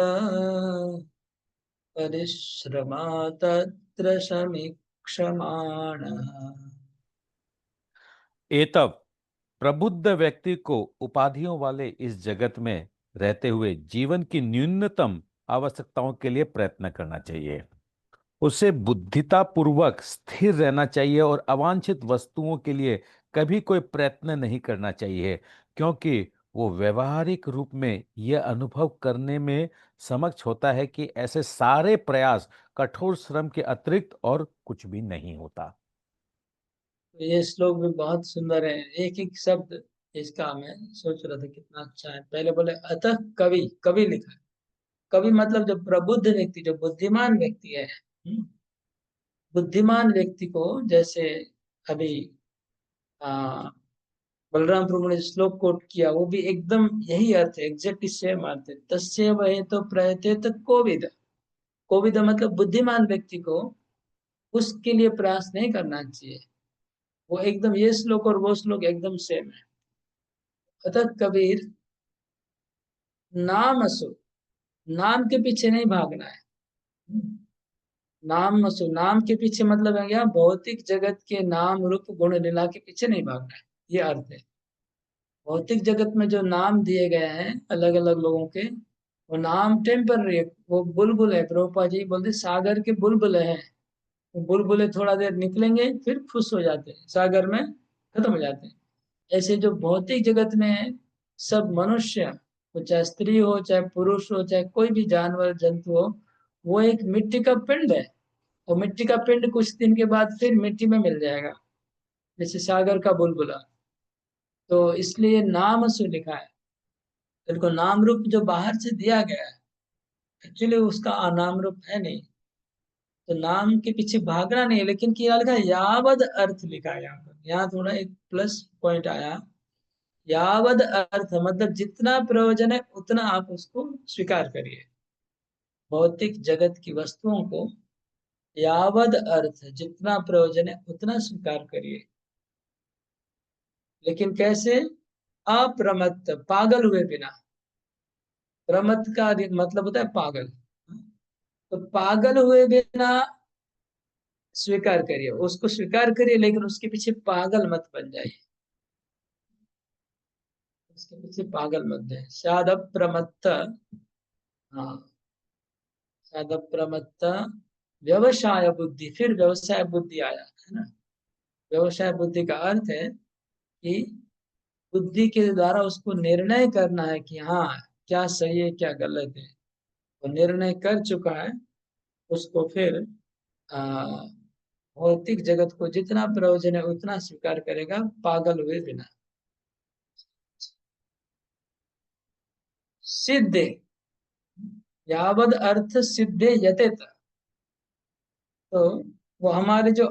परिश्रमा तत्र समीक्षमाण। एतब प्रबुद्ध व्यक्ति को उपाधियों वाले इस जगत में रहते हुए जीवन की न्यूनतम आवश्यकताओं के लिए प्रयत्न करना चाहिए। उसे बुद्धिता पूर्वक स्थिर रहना चाहिए और अवांछित वस्तुओं के लिए कभी कोई प्रयत्न नहीं करना चाहिए, क्योंकि वो व्यवहारिक रूप में यह अनुभव करने में समक्ष होता है कि ऐसे सारे प्रयास कठोर श्रम के अतिरिक्त और कुछ भी नहीं होता। ये श्लोक भी बहुत सुंदर है, एक एक शब्द इसका मैं सोच रहा था कितना अच्छा है। पहले बोले अतः कवि, कवि लिखा है, कवि मतलब जो प्रबुद्ध व्यक्ति, जो बुद्धिमान व्यक्ति है। बुद्धिमान व्यक्ति को, जैसे अभी बलराम प्रभु ने श्लोक कोट किया, वो भी एकदम यही अर्थ है, एग्जैक्टली सेम अर्थ है। तस्य वह तो प्रयते कोविद, कोविद मतलब बुद्धिमान व्यक्ति को उसके लिए प्रयास नहीं करना चाहिए। वो एकदम, ये श्लोक और वो श्लोक एकदम सेम है। अतः कबीर नाम असु, नाम के पीछे नहीं भागना है। नाम असु, नाम के पीछे मतलब है क्या, भौतिक जगत के नाम रूप गुण लीला के पीछे नहीं भागना है, ये अर्थ है। भौतिक जगत में जो नाम दिए गए हैं अलग अलग लोगों के, वो नाम टेम्पररी है, वो बुलबुल है। प्रभुपाद जी बोलते सागर के बुलबुले हैं, वो बुलबुले थोड़ा देर निकलेंगे फिर खुश हो जाते हैं, सागर में खत्म हो जाते हैं। ऐसे जो भौतिक जगत में है, सब मनुष्य, वो चाहे स्त्री हो चाहे पुरुष हो चाहे कोई भी जानवर जंतु हो, वो एक मिट्टी का पिंड है। और मिट्टी का पिंड कुछ दिन के बाद फिर मिट्टी में मिल जाएगा, जैसे सागर का बुलबुला। तो इसलिए नाम से लिखा है। इनको नाम रूप जो बाहर से दिया गया है, एक्चुअली उसका नाम रूप है नहीं, तो नाम के पीछे भागना नहीं है, लेकिन क्या लिखा है, यावद अर्थ लिखा है। यहाँ पर, यहाँ थोड़ा एक प्लस पॉइंट आया। यावद अर्थ मतलब जितना प्रयोजन है उतना आप उसको स्वीकार करिए। भौतिक जगत की वस्तुओं को यावद अर्थ, जितना प्रयोजन है उतना स्वीकार करिए। लेकिन कैसे? अप्रमत्त, पागल हुए बिना। प्रमत्त का मतलब होता है पागल। तो पागल हुए बिना स्वीकार करिए, उसको स्वीकार करिए, लेकिन उसके पीछे पागल मत बन जाइए। उसके पीछे पागल मत जाए। शायद अप्रमत्त, हाँ, शायद अप्रमत्त व्यवसाय बुद्धि, फिर व्यवसाय बुद्धि आया है ना। व्यवसाय बुद्धि का अर्थ है कि बुद्धि के द्वारा उसको निर्णय करना है कि हाँ, क्या सही है क्या गलत है। वो निर्णय कर चुका है, उसको फिर आ, भौतिक जगत को जितना प्रयोजन है उतना स्वीकार करेगा, पागल हुए बिना। सिद्धे, यावद अर्थ सिद्धे यतेत, तो वो हमारे जो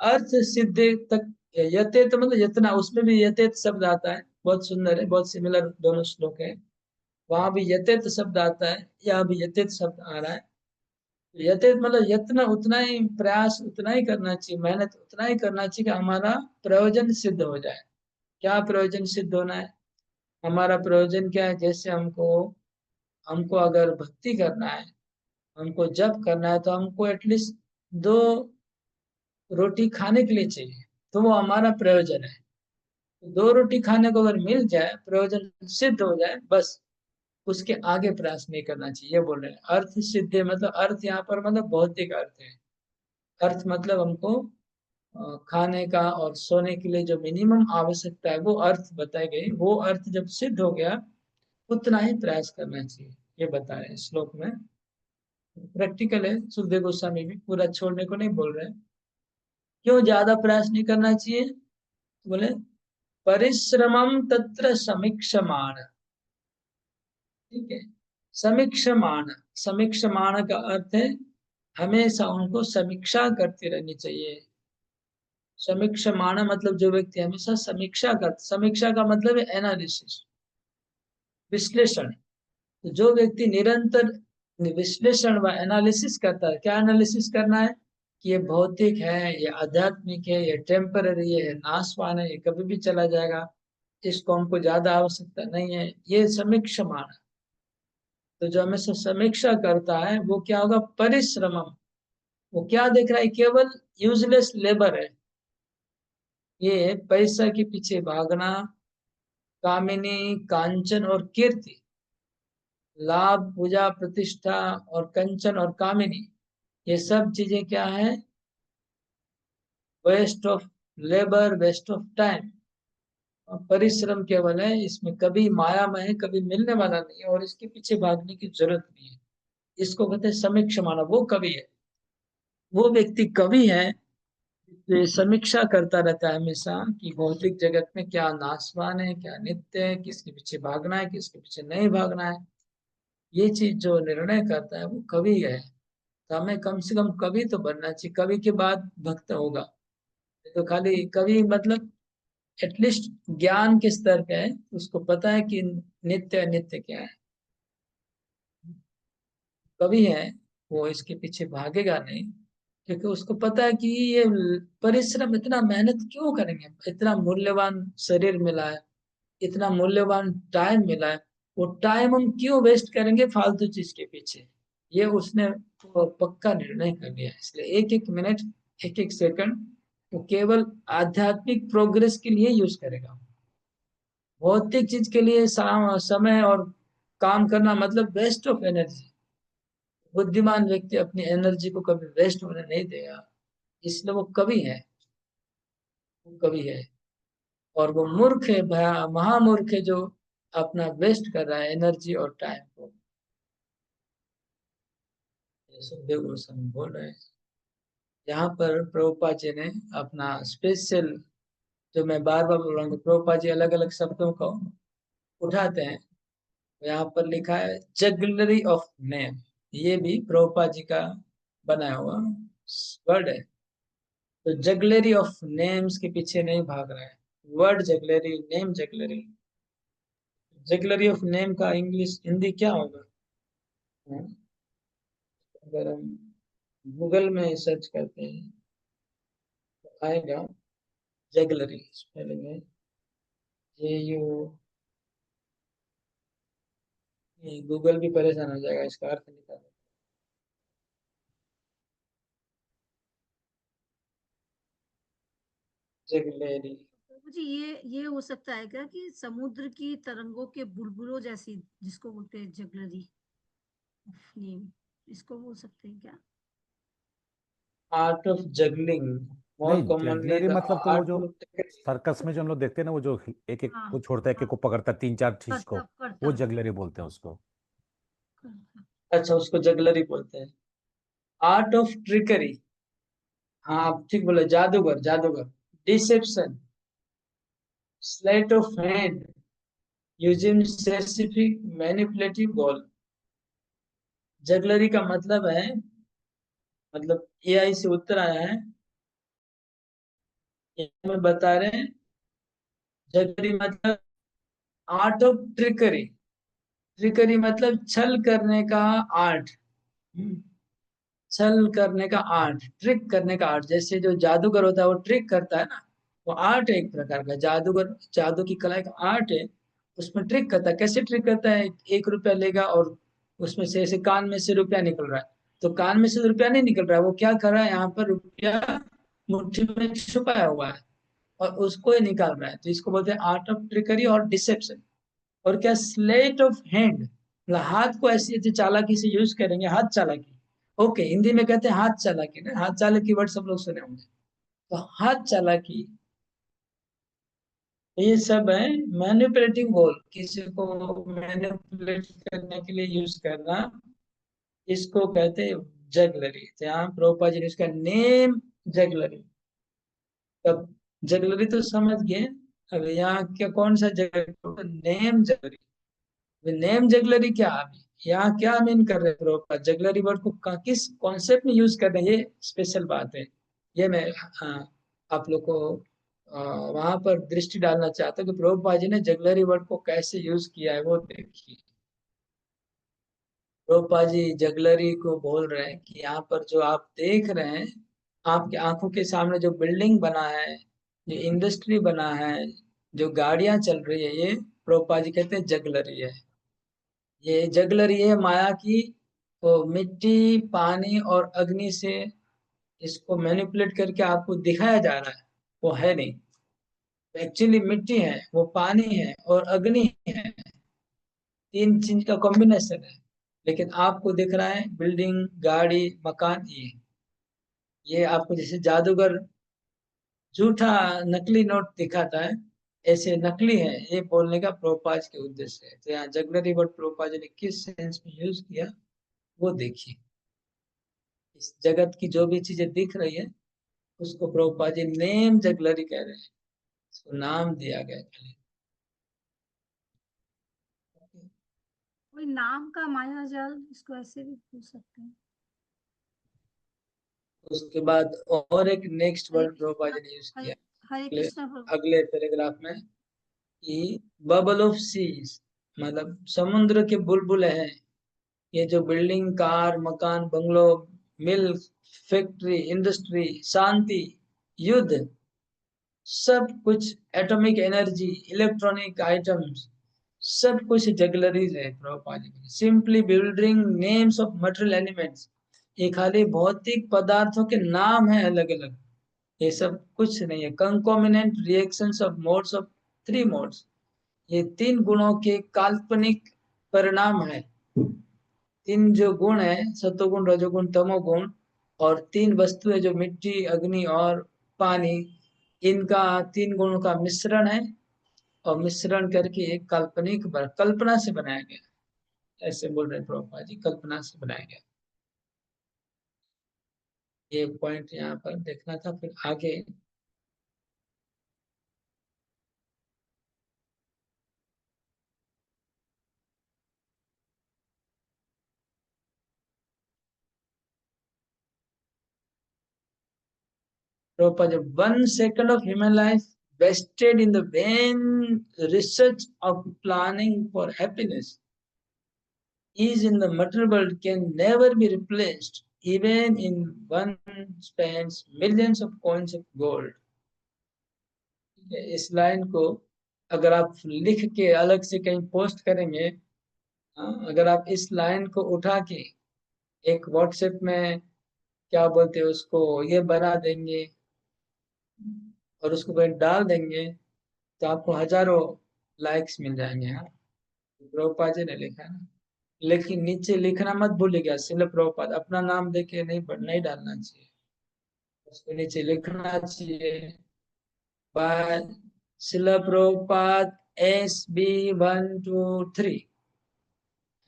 अर्थ सिद्धे तक, यतेत मतलब जितना, उसमें भी यतेत शब्द आता है, बहुत सुंदर है, बहुत सिमिलर दोनों श्लोक है। वहां भी यतेत शब्द आता है, यहाँ भी यतेत शब्द आ रहा है। यतेत मतलब यत्न, उतना ही प्रयास, उतना ही करना चाहिए, मेहनत उतना ही करना चाहिए कि हमारा प्रयोजन सिद्ध हो जाए। क्या प्रयोजन सिद्ध होना है? हमारा प्रयोजन क्या है? जैसे हमको हमको अगर भक्ति करना है, हमको जप करना है, तो हमको एटलीस्ट 2 रोटी खाने के लिए चाहिए, तो वो हमारा प्रयोजन है। 2 रोटी खाने को अगर मिल जाए, प्रयोजन सिद्ध हो जाए, बस उसके आगे प्रयास नहीं करना चाहिए। ये बोल रहे हैं अर्थ सिद्धि, मतलब अर्थ यहाँ पर मतलब भौतिक अर्थ है। अर्थ मतलब हमको खाने का और सोने के लिए जो मिनिमम आवश्यकता है, वो अर्थ बताई गई। वो अर्थ जब सिद्ध हो गया, उतना ही प्रयास करना चाहिए, ये बता रहे हैं श्लोक में। प्रैक्टिकल है, सुखदेव गोस्वामी भी पूरा छोड़ने को नहीं बोल रहे हैं। क्यों ज्यादा प्रयास नहीं करना चाहिए? तो बोले परिश्रमम तत्र समीक्षमाण। ठीक है, समीक्षमाण, समीक्षमाण का अर्थ है हमेशा उनको समीक्षा करती रहनी चाहिए। समीक्षमाण मतलब जो व्यक्ति हमेशा समीक्षा कर, समीक्षा का मतलब है एनालिसिस, विश्लेषण। तो जो व्यक्ति निरंतर विश्लेषण व एनालिसिस करता है, क्या एनालिसिस करना है कि ये भौतिक है, ये आध्यात्मिक है, ये टेम्पररी है, नाशवान है, ये कभी भी चला जाएगा, इसको हमको ज्यादा आवश्यकता नहीं है, ये समीक्षमान है। तो जो हमेशा समीक्षा करता है वो क्या होगा? परिश्रमम। वो क्या देख रहा है? केवल यूजलेस लेबर है। ये पैसा के पीछे भागना, कामिनी, कांचन और कीर्ति, लाभ, पूजा, प्रतिष्ठा और कंचन और कामिनी, ये सब चीजें क्या है? Waste of labour, waste of time. और परिश्रम केवल है, इसमें कभी माया में है, कभी मिलने वाला नहीं है, और इसके पीछे भागने की जरूरत नहीं है। इसको कहते हैं समीक्षा माना। वो कवि है, वो व्यक्ति कवि है जो ये समीक्षा करता रहता है हमेशा कि भौतिक जगत में क्या नाशवान है, क्या नित्य है, किसके पीछे भागना है, किसके पीछे नहीं भागना है। ये चीज जो निर्णय करता है वो कवि है। तो हमें कम से कम कवि तो बनना चाहिए, कवि के बाद भक्त होगा। तो खाली कवि मतलब एटलीस्ट ज्ञान के स्तर पे है, उसको पता है कि नित्य अनित्य क्या है। कवि है वो इसके पीछे भागेगा नहीं, क्योंकि उसको पता है कि ये परिश्रम, इतना मेहनत क्यों करेंगे, इतना मूल्यवान शरीर मिला है, इतना मूल्यवान टाइम मिला है, वो टाइम हम क्यों वेस्ट करेंगे फालतू चीज के पीछे। ये उसने वो पक्का निर्णय कर लिया है। इसलिए एक एक मिनट, एक एक सेकंड वो केवल आध्यात्मिक प्रोग्रेस के लिए यूज करेगा। भौतिक चीज के लिए समय और काम करना मतलब वेस्ट ऑफ एनर्जी। बुद्धिमान व्यक्ति अपनी एनर्जी को कभी वेस्ट होने नहीं देगा। इसलिए वो कवि है, वो कवि है। और वो मूर्ख है, महामूर्ख है जो अपना वेस्ट कर रहा है एनर्जी और टाइम को। ये सुखदेव गोस्वामी बोल रहे हैं। यहाँ पर प्रभुपाद जी ने अपना स्पेशल जो मैं बार बार बोल रहा हूँ, प्रभुपाद जी अलग अलग शब्दों को उठाते हैं। यहाँ पर लिखा है जगलरी ऑफ नेम, ये भी प्रभुपाद जी का बनाया हुआ वर्ड है। तो जगलरी ऑफ नेम्स के पीछे नहीं भाग रहा है, word jugglery, name jugglery. Jugglery of name का इंग्लिश हिंदी क्या होगा? अगर हम गूगल में सर्च करते हैं तो आएगा जगलरी, स्पेलिंग है JU, गूगल भी परेशान हो जाएगा इसका अर्थ निकालने। जगलरी, मुझे ये हो सकता है क्या कि समुद्र की तरंगों के बुलबुलों जैसी, जिसको बोलते हैं जगलरी नेम, इसको बोल सकते हैं क्या? आर्ट ऑफ जगलिंग, मोर नहीं, कॉमनली जगलरी द मतलब तो वो आर्ट जो ऑफ। सर्कस में जो हम लोग देखते हैं ना, वो जो एक एक हाँ को छोड़ता है, एक एक हाँ, को पकड़ता है, तीन चार चीज को, करतब वो करतब जगलरी बोलते हैं उसको। करतब। अच्छा, उसको जगलरी बोलते हैं। आर्ट ऑफ ट्रिकरी, हाँ आप ठीक बोले, जादूगर, जादूगर। Deception, sleight of hand using specific manipulative goal. Jugglery का मतलब है, मतलब AI से उत्तर आया है, ये हमें बता रहे हैं। जगलरी मतलब आर्ट ऑफ ट्रिकरी, ट्रिकरी मतलब छल करने का आर्ट। छल करने का आर्ट, ट्रिक करने का आर्ट। जैसे जो जादूगर होता है वो ट्रिक करता है ना, वो आर्ट है एक प्रकार का। जादूगर, जादू की कला एक आर्ट है, उसमें ट्रिक करता है। कैसे ट्रिक करता है? 1 रुपया लेगा और उसमें से ऐसे कान में से रुपया निकल रहा है, तो कान में से रुपया नहीं निकल रहा है, वो क्या कर रहा है, यहाँ पर रुपया मुट्ठी में छुपाया हुआ है और उसको ही निकाल रहा है। तो इसको बोलते हैं आर्ट ऑफ ट्रिकरी और डिसेप्शन। और क्या, स्लेट ऑफ हैंड, मतलब हाथ को ऐसी ऐसी चालाकी से यूज करेंगे, हाथ चालाकी। ओके, हिंदी में कहते हैं हाथ चालाकी ना, हाथ चालाकी वर्ड सब लोग सुने होंगे। तो हाथ चालाकी, ये सब है मैनिपुलेटिंग गोल, किसी को मैनिपुलेट करने के लिए यूज करना, इसको कहते हैं जगलरी। तो यहाँ प्रभुपाद जी ने इसका नेम जगलरी। तब जगलरी तो समझ गए, अब यहाँ क्या, कौन सा jugglery? Name jugglery. Name jugglery क्या, अभी यहाँ क्या मीन कर रहे हैं प्रभुपाद? जगलरी वर्ड को किस कॉन्सेप्ट में यूज कर रहे हैं, ये स्पेशल बात है। ये मैं आप लोग को वहां पर दृष्टि डालना चाहता हूँ कि प्रभुपाद जी ने जगलरी वर्ड को कैसे यूज किया है, वो देखिए। प्रभुपाद जी जगलरी को बोल रहे हैं कि यहाँ पर जो आप देख रहे हैं, आपकी आंखों के सामने जो बिल्डिंग बना है, जो इंडस्ट्री बना है, जो गाड़ियां चल रही है, ये प्रभुपाद जी कहते हैं जगलरी है। ये जगलरी है माया की, तो मिट्टी, पानी और अग्नि से इसको मैनिपुलेट करके आपको दिखाया जा रहा है, वो है नहीं। एक्चुअली मिट्टी है, वो पानी है और अग्नि है, तीन चीज का कॉम्बिनेशन है। लेकिन आपको दिख रहा है बिल्डिंग, गाड़ी, मकान, ये आपको जैसे जादूगर झूठा नकली नोट दिखाता है, ऐसे नकली है, ये बोलने का प्रोपाज के उद्देश्य है। तो यहाँ जगलरी वर्ड प्रोपाज ने किस सेंस में यूज किया, वो देखिए। इस जगत की जो भी चीजें दिख रही है, उसको प्रभुपाद जी नेम जगलरी कह रहे हैं, उसको नाम दिया गया है। कोई नाम का माया जाल, इसको ऐसे भी पूछ सकते हैं। उसके बाद और एक नेक्स्ट हरे वर्ड प्रभुपाद कृष्णा, जी ने यूज हरे किया हरे अगले कृष्णा प्रभु। अगले पैराग्राफ में, कि बबल ऑफ सीज, मतलब समुद्र के बुलबुले हैं। ये जो बिल्डिंग, कार, मकान, बंगलो, मिल, फैक्ट्री, इंडस्ट्री, शांति, युद्ध, सब कुछ, एटॉमिक एनर्जी, इलेक्ट्रॉनिक आइटम्स, सब कुछ जगलरीज है प्रभुपाद जी की। Simply building names of material elements, ये खाली भौतिक पदार्थों के नाम है अलग अलग, ये सब कुछ नहीं है। Concomitant reactions of modes of 3 modes, ये 3 गुणों के काल्पनिक परिणाम है। 3 जो गुण है, सत्वगुण, रजोगुण, तमोगुण, और 3 वस्तुएं जो मिट्टी, अग्नि और पानी, इनका 3 गुणों का मिश्रण है, और मिश्रण करके एक काल्पनिक कल्पना से बनाया गया, ऐसे बोल रहे हैं प्रभुपाद जी, कल्पना से बनाया गया। ये पॉइंट यहाँ पर देखना था। फिर आगे Prabhupada, 1 second of human life wasted in the vain research of planning for happiness is in the material world can never be replaced, even in one spends millions of coins of gold. इस line को अगर आप लिख के अलग से कहीं post करेंगे, अगर आप इस लाइन को उठा के एक व्हाट्सएप में क्या बोलते हैं उसको ये बना देंगे और उसको कहीं डाल देंगे तो आपको हजारों लाइक्स मिल जाएंगे। हाँ, प्रभुपाद जी ने लिखा है ना, लेकिन नीचे लिखना मत भूलिएगा, श्रील प्रभुपाद अपना नाम देके नहीं डालना चाहिए, उसको नीचे लिखना चाहिए बाय श्रील प्रभुपाद SB123।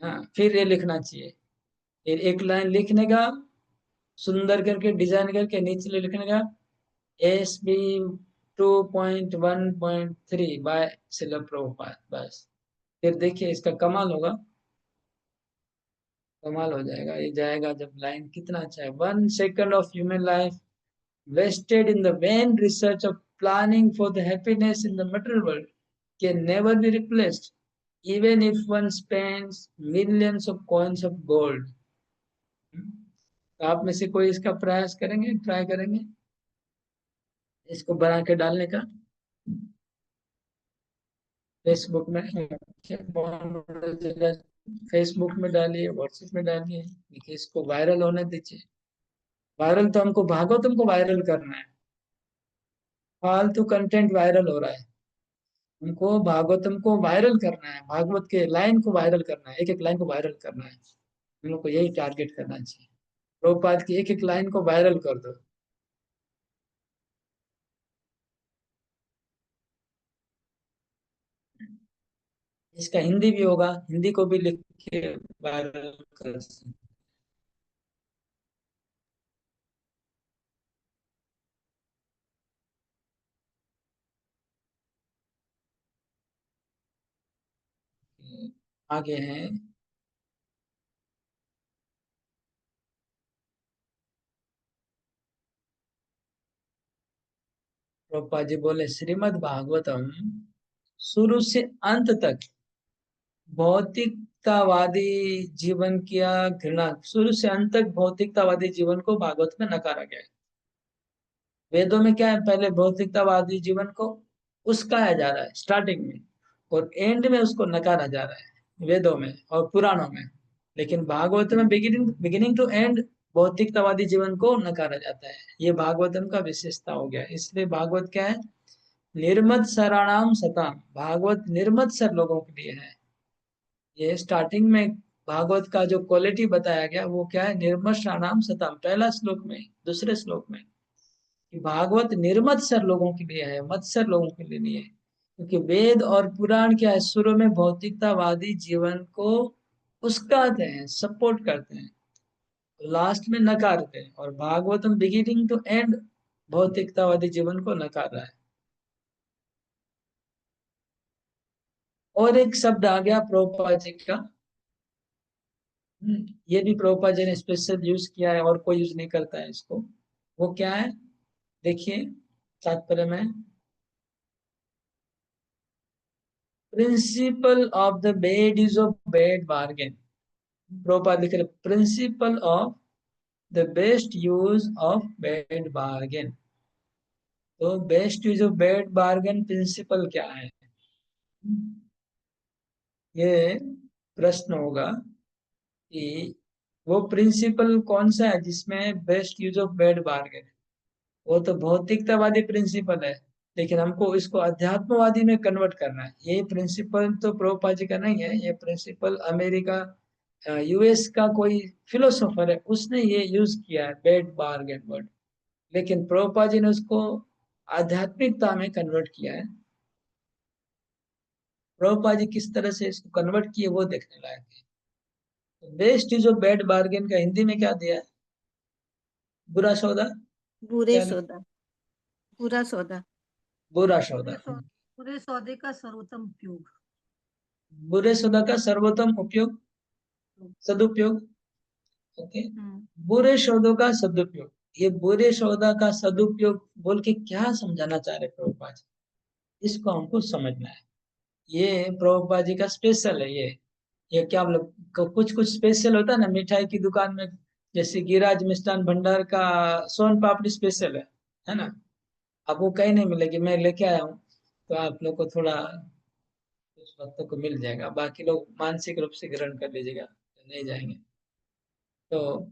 हाँ, फिर ये लिखना चाहिए, फिर एक लाइन लिखने का सुंदर करके डिजाइन करके नीचे लिखने का SB2.1.3 बाय श्रील प्रभुपाद, बस। फिर देखिए इसका कमाल होगा, कमाल हो जाएगा। ये जाएगा जब लाइन, कितना अच्छा है। 1 second of human life wasted in the vain research of planning for the happiness in the material world can never be replaced, even if one spends millions of coins of gold. तो आप में से कोई इसका प्रयास करेंगे, try करेंगे इसको बना के डालने का फेसबुक में? फेसबुक में डालिए, व्हाट्सएप में डालिए, देखिए इसको वायरल होने दीजिए। वायरल तो हमको भागवतम को वायरल करना है, फालतू कंटेंट वायरल हो रहा है, हमको भागवतम को वायरल करना है, भागवत के लाइन को वायरल करना है, एक एक लाइन को वायरल करना है। हम लोग को यही टारगेट करना चाहिए, प्रभुपाद की एक एक लाइन को वायरल कर दो। इसका हिंदी भी होगा, हिंदी को भी लिख के वायरल कर सकते हैं। आगे हैं प्रभुपाद जी बोले, श्रीमद् भागवतम शुरू से अंत तक भौतिकतावादी जीवन किया घृणा, शुरू से अंत तक भौतिकतावादी जीवन को भागवत में नकारा गया है। वेदों में क्या है, पहले भौतिकतावादी जीवन को उस्काया जा रहा है स्टार्टिंग में, और एंड में उसको नकारा जा रहा है वेदों में और पुराणों में। लेकिन भागवत में बिगिनिंग टू एंड भौतिकतावादी जीवन को नकारा जाता है। ये भागवतम का विशेषता हो गया। इसलिए भागवत क्या है, निर्मत सराणाम सताम, भागवत निर्मत सर लोगों के लिए है। ये स्टार्टिंग में भागवत का जो क्वालिटी बताया गया वो क्या है, निर्मत सराणाम सताम, पहला श्लोक में, दूसरे श्लोक में कि भागवत निर्मत्सर लोगों के लिए है, मत्सर लोगों के लिए नहीं है। क्योंकि वेद और पुराण क्या है, शुरू में भौतिकतावादी जीवन को उस्काते हैं, सपोर्ट करते हैं, लास्ट में नकारते हैं, और भागवतम बिगिनिंग टू एंड भौतिकतावादी जीवन को नकार रहा है। और एक शब्द आ गया प्रभुपाद जी का, ये भी प्रभुपाद जी ने स्पेशल यूज किया है और कोई यूज नहीं करता है इसको। वो क्या है, देखिए तात्पर्य में, principle of the bad use of bad bargain. Prabhupada लिख रहे, principle of the best use of bad bargain. तो best use of bad bargain principle क्या है, ये प्रश्न होगा कि वो प्रिंसिपल कौन सा है जिसमें best use of bad bargain है। वो तो भौतिकतावादी प्रिंसिपल है, लेकिन हमको इसको अध्यात्मवादी में कन्वर्ट करना है। ये प्रिंसिपल तो प्रभुपाद जी का नहीं है, ये प्रिंसिपल अमेरिका US का कोई फिलोसोफर है, उसने ये यूज किया है बेड बार्गेन वर्ड, लेकिन प्रभुपाद जी ने उसको आध्यात्मिकता में कन्वर्ट किया है। प्रभुपाद जी किस तरह से इसको कन्वर्ट किए वो देखने लायक है। तो best use of bad bargain का हिंदी में क्या दिया है, बुरा सौदा, बुरे क्या सौदा, बुरा सौदा, बुरा सौदा, बुरे सौदे का सर्वोत्तम उपयोग, बुरे सौदा का सर्वोत्तम उपयोग, सदुपयोग। ओके, बुरे शब्दों का सदुपयोग, ये बुरे सौदा का सदुपयोग बोल के क्या समझाना चाह रहे प्रभुपाद जी, इसको हमको समझना है। ये प्रभुपाद जी का स्पेशल है। ये क्या मतलब कुछ कुछ स्पेशल होता है ना मिठाई की दुकान में, जैसे गिरिराज मिष्ठान भंडार का सोन पापड़ी स्पेशल है ना। आपको कहीं नहीं मिलेगी, मैं लेके आया हूँ, तो आप लोग को थोड़ा कुछ वक्त को मिल जाएगा, बाकी लोग मानसिक रूप से ग्रहण कर लीजिएगा, तो नहीं जाएंगे। तो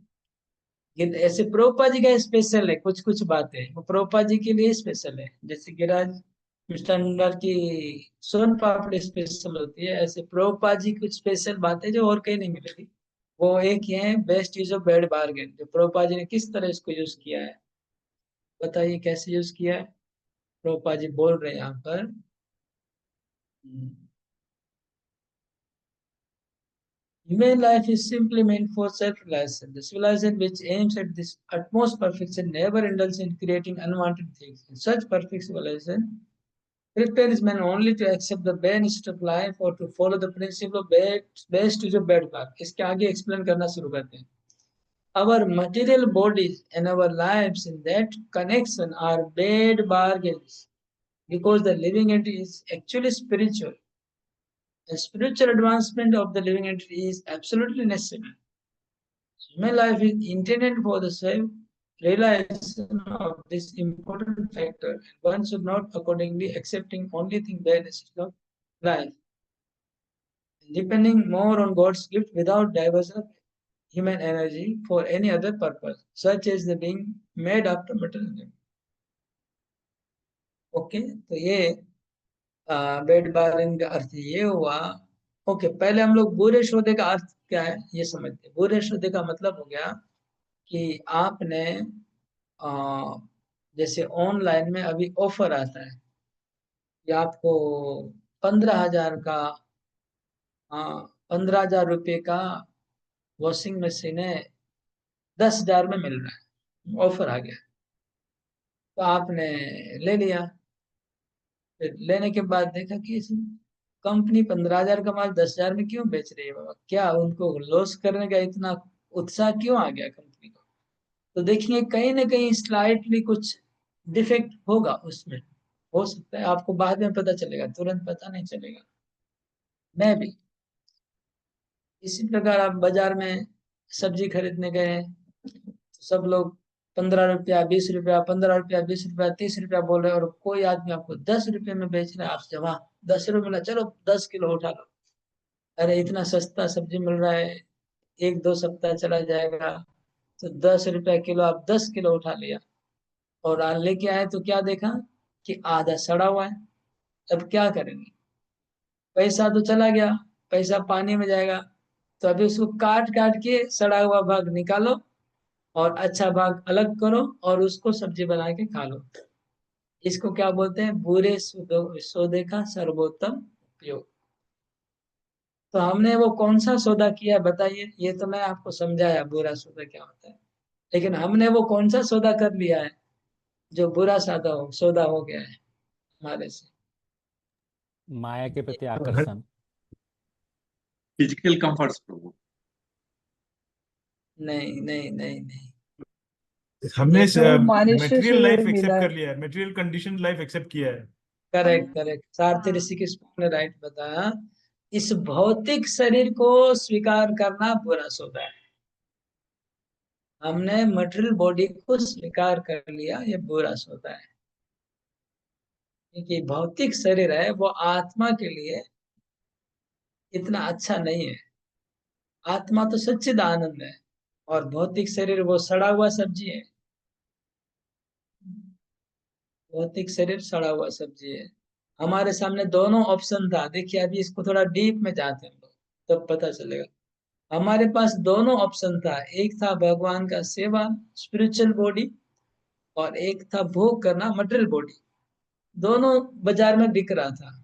ये ऐसे प्रभुपाद जी का स्पेशल है, कुछ कुछ बातें वो प्रभुपाद जी के लिए स्पेशल है। जैसे गिरिराज मिष्ठान भंडार की सोन पापड़ी स्पेशल होती है, ऐसे प्रभुपाद जी कुछ स्पेशल बातें जो और कहीं नहीं मिलेगी। वो एक ही है, best use of bad bargain, जो प्रभुपाद जी ने किस तरह इसको यूज किया है, बताइए कैसे यूज किया है। प्रभुपाद जी बोल रहे हैं यहाँ पर, human life is simply meant for self-realization. The civilization which aims at this utmost perfection never indulges in creating unwanted things. In such perfect civilization, prepares man only to accept the benefit of life or to follow the principle of best use of bad luck. इसके आगे explain करना शुरू करते हैं। Our material bodies and our lives in that connection are bad bargains because the living entity is actually spiritual. The spiritual advancement of the living entity is absolutely necessary. Human life is intended for the self-realization of this important factor, and one should not accordingly accepting only thing bad as of life, depending more on God's gift without diversion of human energy for any other purpose, such as the being made after materialism. Okay, तो ये bed बारिंग का अर्थ ये हुआ। Okay, पहले हम लोग बुरे सौदे का अर्थ क्या है ये समझते हैं। बुरे सौदे का मतलब हो गया कि आपने जैसे ऑनलाइन में अभी ऑफर आता है कि आपको 15,000 का, 15,000 रुपये का वॉशिंग मशीन है, 10,000 में मिल रहा है, ऑफर आ गया, तो आपने ले लिया। फिर लेने के बाद देखा कि कंपनी 15,000 का माल 10,000 में क्यों बेच रही है, बाबा क्या उनको लॉस करने का इतना उत्साह क्यों आ गया कंपनी को। तो देखिए कहीं ना कहीं स्लाइटली कुछ डिफेक्ट होगा उसमें, हो सकता है आपको बाद में पता चलेगा, तुरंत पता नहीं चलेगा। मैं भी इसी प्रकार आप बाजार में सब्जी खरीदने गए, तो सब लोग 15 रुपया 20 रुपया, 15 रुपया 20 रुपया 30 रुपया बोल रहे हैं, और कोई आदमी आपको 10 रुपये में बेच रहा है। आपसे वहां 10 रुपये मिला, चलो 10 किलो उठा लो। अरे इतना सस्ता सब्जी मिल रहा है, 1-2 सप्ताह चला जाएगा, तो 10 रुपया किलो, आप 10 किलो उठा लिया और लेके आए, तो क्या देखा कि आधा सड़ा हुआ है। अब क्या करेंगे, पैसा तो चला गया, पैसा पानी में जाएगा। तो अभी उसको काट काट के सड़ा हुआ भाग निकालो और अच्छा भाग अलग करो और उसको सब्जी बना के खा लो। इसको क्या बोलते हैं, बुरे सौदे का सर्वोत्तम उपयोग। तो हमने वो कौन सा सौदा किया बताइए, ये तो मैं आपको समझाया बुरा सौदा क्या होता है, लेकिन हमने वो कौन सा सौदा कर लिया है जो बुरा सौदा हो गया है हमारे से। माया के प्रति आकर्षण, फिजिकल कंफर्ट्स प्रभु। नहीं नहीं नहीं नहीं, हमने देखो, मनुष्य मटेरियल लाइफ शरीर मिला एक्सेप्ट है। कर लिया है, मटेरियल कंडीशन लाइफ एक्सेप्ट किया है। करेक्ट करेक्ट, सारथी हाँ। ऋषिकेश ने राइट बताया। इस भौतिक शरीर को स्वीकार करना बुरा सौदा है। हमने मटेरियल बॉडी को स्वीकार कर लिया, ये बुरा सौदा है, क्योंकि भौतिक शरीर है वो आत्मा के लिए इतना अच्छा नहीं है। आत्मा तो सच्चिद आनंद है, और भौतिक शरीर वो सड़ा हुआ सब्जी है। भौतिक शरीर सड़ा हुआ सब्जी है। हमारे सामने दोनों ऑप्शन था, देखिए अभी इसको थोड़ा डीप में जाते हैं हम लोग, तब पता चलेगा। हमारे पास दोनों ऑप्शन था, एक था भगवान का सेवा स्पिरिचुअल बॉडी, और एक था भोग करना मटेरियल बॉडी। दोनों बाजार में बिक रहा था,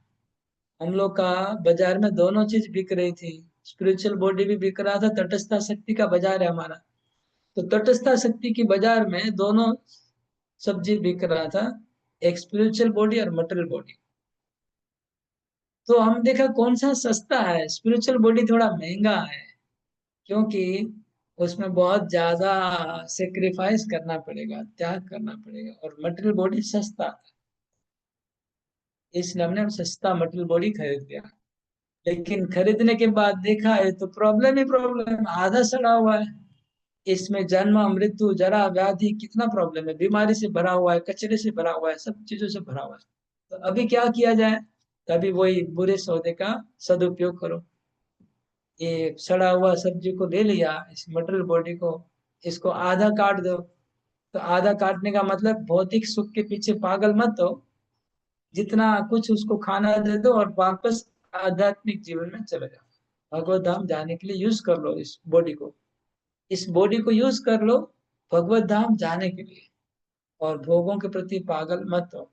हम लोग का बाजार में दोनों चीज बिक रही थी। स्पिरिचुअल बॉडी भी बिक रहा था, तटस्थता शक्ति का बाजार है हमारा, तो तटस्थता शक्ति की बाजार में दोनों सब्जी बिक रहा था, एक स्पिरिचुअल बॉडी और मटेरियल बॉडी। तो हम देखा कौन सा सस्ता है, स्पिरिचुअल बॉडी थोड़ा महंगा है, क्योंकि उसमें बहुत ज्यादा सेक्रीफाइस करना पड़ेगा, त्याग करना पड़ेगा, और मटेरियल बॉडी सस्ता आता है, इसलिए हमने सस्ता मटेरियल बॉडी खरीद लिया। लेकिन खरीदने के बाद देखा है तो प्रॉब्लम ही प्रॉब्लम, आधा सड़ा हुआ है। इसमें जन्म मृत्यु जरा व्याधि कितना प्रॉब्लम है, बीमारी से भरा हुआ है, कचरे से भरा हुआ है, सब चीजों से भरा हुआ है। तो अभी क्या किया जाए? तभी वही बुरे सौदे का सदुपयोग करो। ये सड़ा हुआ सब्जी को ले लिया, इस मटेरियल बॉडी को, इसको आधा काट दो। तो आधा काटने का मतलब भौतिक सुख के पीछे पागल मत हो, जितना कुछ उसको खाना दे दो और वापस आध्यात्मिक जीवन में चले जाओ। भगवत धाम जाने के लिए यूज कर लो इस बॉडी को, इस बॉडी को यूज कर लो भगवत धाम जाने के लिए, और भोगों के प्रति पागल मत हो।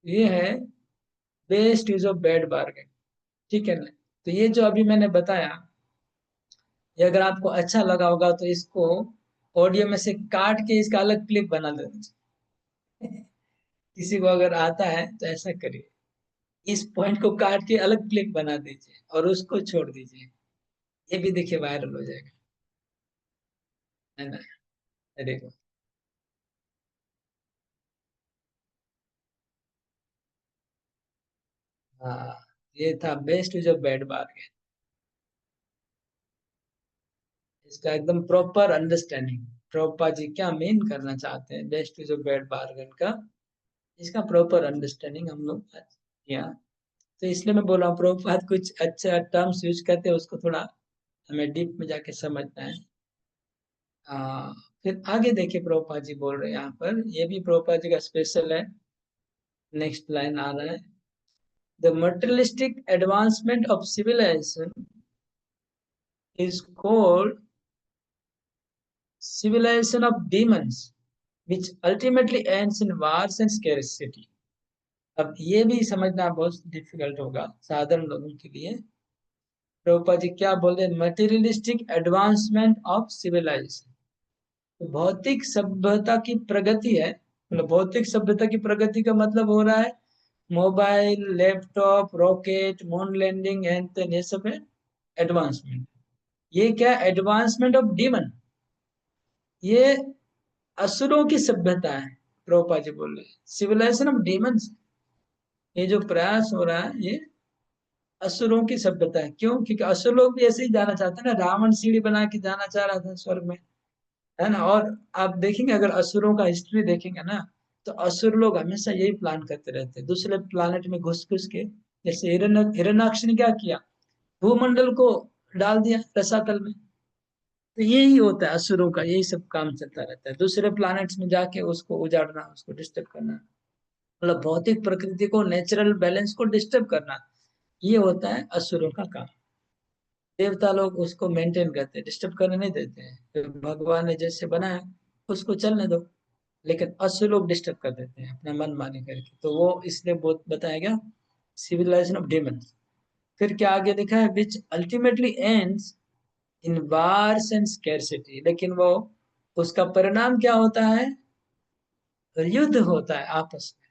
ये है best use of bad bargain, ठीक है ना? तो ये जो अभी मैंने बताया, ये अगर आपको अच्छा लगा होगा तो इसको ऑडियो में से काट के इसका अलग क्लिप बना देना चाहिए। किसी को अगर आता है तो ऐसा करिए, इस पॉइंट को काट के अलग क्लिप बना दीजिए और उसको छोड़ दीजिए, ये भी देखिए वायरल हो जाएगा, है ना? ये देखो, हाँ, ये था best use of bad bargain. इसका एकदम प्रॉपर अंडरस्टैंडिंग, प्रभुपाद जी क्या मीन करना चाहते हैं best use of bad bargain का, इसका प्रॉपर अंडरस्टैंडिंग हम लोग किया। तो इसलिए मैं बोल रहा हूँ प्रभुपाद कुछ अच्छा टर्म्स यूज करते हैं, उसको थोड़ा हमें डीप में जाके समझना है। आ, फिर आगे देखिए प्रभुपाद जी बोल रहे हैं यहाँ पर, ये भी प्रभुपाद जी का स्पेशल है। नेक्स्ट लाइन आ रहा है, the materialistic advancement of civilisation is called civilization of demons which ultimately ends in wars and scarcity। अब ये भी समझना बहुत डिफिकल्ट होगा साधारण लोगों के लिए। प्रभुपाद जी क्या बोल रहे हैं, मटेरियलिस्टिक एडवांसमेंट ऑफ सिविलाइजेशन, तो भौतिक सभ्यता की प्रगति है। मतलब भौतिक सभ्यता की प्रगति का मतलब हो रहा है mobile, laptop, rocket, moon landing and ये सब है एडवांसमेंट। ये क्या एडवांसमेंट ऑफ डीमन, ये असुरों की सभ्यता है। प्रभुपाद जी बोल रहे हैं सिविलाइजेशन ऑफ डीमंस, ये जो प्रयास हो रहा है ये असुरों की सभ्यता है। क्यों? क्योंकि असुर लोग भी ऐसे ही जाना चाहते हैं ना, रावण सीढ़ी बना के जाना चाह रहा था स्वर्ग में, है ना? और आप देखेंगे अगर असुरों का हिस्ट्री देखेंगे ना, तो असुर लोग हमेशा यही प्लान करते रहते हैं, दूसरे प्लानेट में घुस घुस के। जैसे हिरण्याक्ष ने क्या किया, भूमंडल को डाल दिया रसातल में। तो यही होता है असुरों का, यही सब काम चलता रहता है, दूसरे प्लैनेट्स में जाके उसको उजाड़ना, उसको डिस्टर्ब करना, मतलब भौतिक प्रकृति को, नेचुरल बैलेंस को डिस्टर्ब करना, ये होता है असुरों का काम। देवता लोग उसको मेंटेन करते हैं, डिस्टर्ब करने नहीं देते हैं, तो भगवान ने जैसे बनाया उसको चलने दो। लेकिन असुर लोग डिस्टर्ब कर देते हैं अपना मन माने करके, तो वो इसलिए बहुत बताया गया सिविलाइजेशन ऑफ डेमन्स। फिर क्या आगे लिखा है, which ultimately ends in wars and scarcity, लेकिन वो उसका परिणाम क्या होता है, युद्ध होता है आपस में,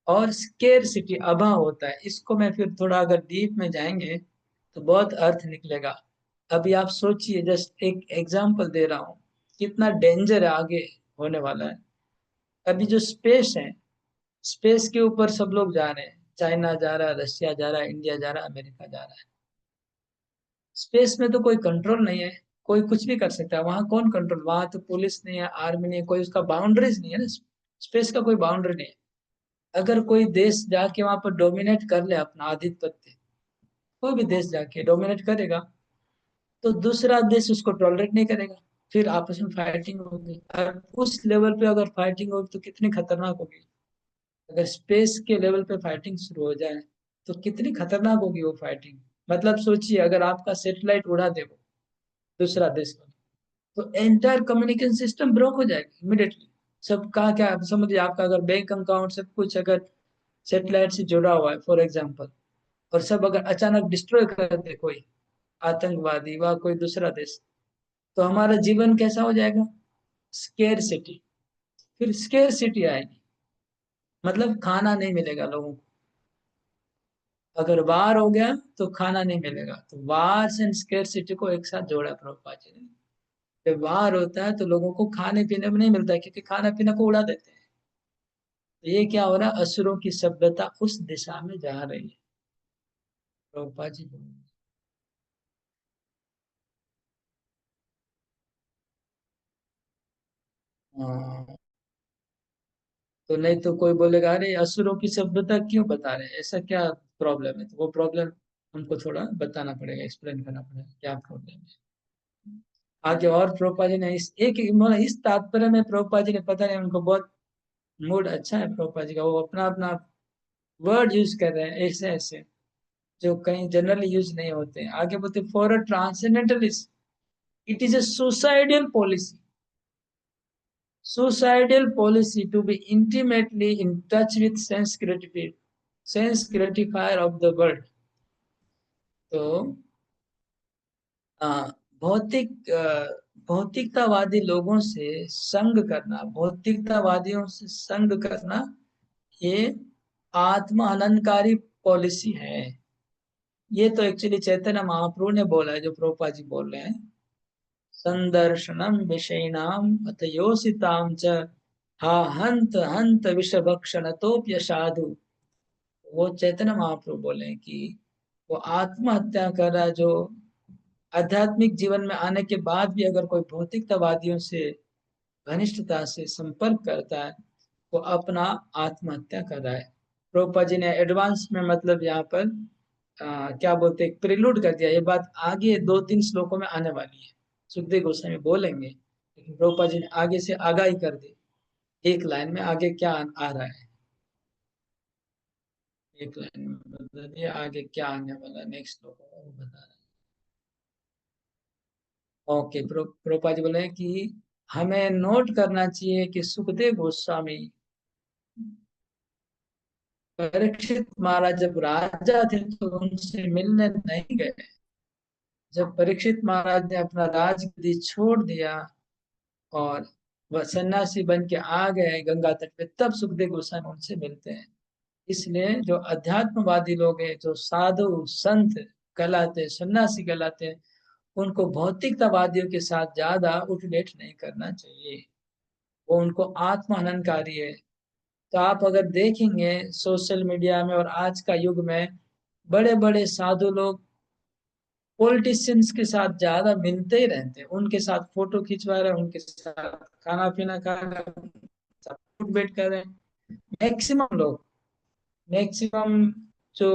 और स्केरसिटी अभाव होता है। इसको मैं फिर थोड़ा अगर डीप में जाएंगे तो बहुत अर्थ निकलेगा। अभी आप सोचिए, जस्ट एक एग्जांपल दे रहा हूँ कितना डेंजर आगे होने वाला है। अभी जो स्पेस है, स्पेस के ऊपर सब लोग जा रहे हैं, चाइना जा रहा है, रशिया जा रहा है, इंडिया जा रहा है, अमेरिका जा रहा है। स्पेस में तो कोई कंट्रोल नहीं है, कोई कुछ भी कर सकता है, वहां कौन कंट्रोल, वहां तो पुलिस नहीं है, आर्मी नहीं है, कोई उसका बाउंड्रीज नहीं है ना, स्पेस का कोई बाउंड्री नहीं है। अगर कोई देश जाके वहां पर डोमिनेट कर ले अपना आधिपत्य, कोई भी देश जाके डोमिनेट करेगा, तो दूसरा देश उसको टॉलरेट नहीं करेगा, फिर आपस में फाइटिंग होगी। और उस लेवल पे अगर फाइटिंग होगी तो कितनी खतरनाक होगी। अगर स्पेस के लेवल पे फाइटिंग शुरू हो जाए तो कितनी खतरनाक होगी वो फाइटिंग। मतलब सोचिए अगर आपका सेटेलाइट उड़ा दे वो दूसरा देश में, तो एंटायर कम्युनिकेशन सिस्टम ब्लॉक हो जाएगा इमिडिएटली। सबका क्या समझिए, आपका अगर बैंक अकाउंट सब कुछ अगर सेटेलाइट से जुड़ा हुआ है फॉर एग्जांपल, और सब अगर अचानक डिस्ट्रॉय कर दे कोई आतंकवादी व कोई दूसरा देश, तो हमारा जीवन कैसा हो जाएगा, स्केर सिटी। फिर स्केर सिटी आएगी, मतलब खाना नहीं मिलेगा लोगों को। अगर वार हो गया तो खाना नहीं मिलेगा, तो वार्स एंड स्केर सिटी को एक साथ जोड़ा प्रभुपाद जी ने। जब वार होता है तो लोगों को खाने पीने में नहीं मिलता है, क्योंकि खाना पीना को उड़ा देते हैं। तो ये क्या हो रहा है, असुरों की सभ्यता उस दिशा में जा रही है। प्रभुपाद जी बोल रहे हैं। हाँ, तो नहीं तो कोई बोलेगा अरे असुरों की सभ्यता क्यों बता रहे हैं, ऐसा क्या प्रॉब्लम है, तो वो प्रॉब्लम हमको थोड़ा बताना पड़ेगा, एक्सप्लेन करना पड़ेगा क्या प्रॉब्लम है। आगे और प्रभुपाद जी ने मतलब इस तात्पर्य में प्रभुपाद जी ने, पता नहीं उनको बहुत मूड अच्छा है प्रभुपाद जी का, वो अपना अपना वर्ड यूज कर रहे हैं ऐसे ऐसे जो कहीं जनरली यूज नहीं होते हैं। आगे बोलते for a transcendentalist it is a suicidal policy, suicidal policy to be intimately in touch with sense gratifier of the world। तो आ, भौतिकतावादी लोगों से संग करना, भौतिकतावादियों से संग करना, ये आत्मा हननकारी पॉलिसी है। ये तो एक्चुअली चैतन्य महाप्रभु ने बोला है, जो प्रभुपाद जी बोल रहे हैं, संदर्शनम विषयिणाम अथ योषिताम च हा हंत हंत विषभक्षण तोप्य साधु। वो चैतन्य महाप्रभु बोले हैं कि वो आत्महत्या कर रहा है, जो आध्यात्मिक जीवन में आने के बाद भी अगर कोई भौतिकतावादियों से घनिष्ठता से संपर्क करता है, वो अपना आत्महत्या कर रहा है। प्रभुपाद जी ने एडवांस में मतलब यहाँ पर क्या बोलते हैं, प्रिलूड कर दिया, ये बात आगे 2-3 श्लोकों में आने वाली है, सुखदेव गोस्वामी बोलेंगे, लेकिन प्रभुपाद जी ने आगे से आगाही कर दी, एक लाइन में आगे क्या आ रहा है, एक लाइन में बता दिया आगे क्या आने वाला है, नेक्स्ट श्लोक वो बता रहे हैं। ओके, प्रभुपाद जी बोले कि हमें नोट करना चाहिए कि सुखदेव गोस्वामी परीक्षित महाराज जब राजा थे तो उनसे मिलने नहीं गए। जब परीक्षित महाराज ने अपना राजगद्दी छोड़ दिया और वह सन्यासी बन के आ गए गंगा तट पे, तब सुखदेव गोस्वामी उनसे मिलते हैं। इसलिए जो अध्यात्मवादी लोग हैं, जो साधु संत कहलाते, सन्यासी कहलाते, उनको भौतिकतावादियों के साथ ज्यादा उठ बैठ नहीं करना चाहिए, वो उनको आत्महननकारी है। तो आप अगर देखेंगे सोशल मीडिया में और आज का युग में, बड़े बड़े साधु लोग पॉलिटिशियंस के साथ ज्यादा मिलते ही रहते हैं, उनके साथ फोटो खिंचवा रहे हैं, उनके साथ खाना पीना खा रहे हैं, उनके साथ उठ बैठ कर रहे हैं। मैक्सिमम लोग, मैक्सिमम जो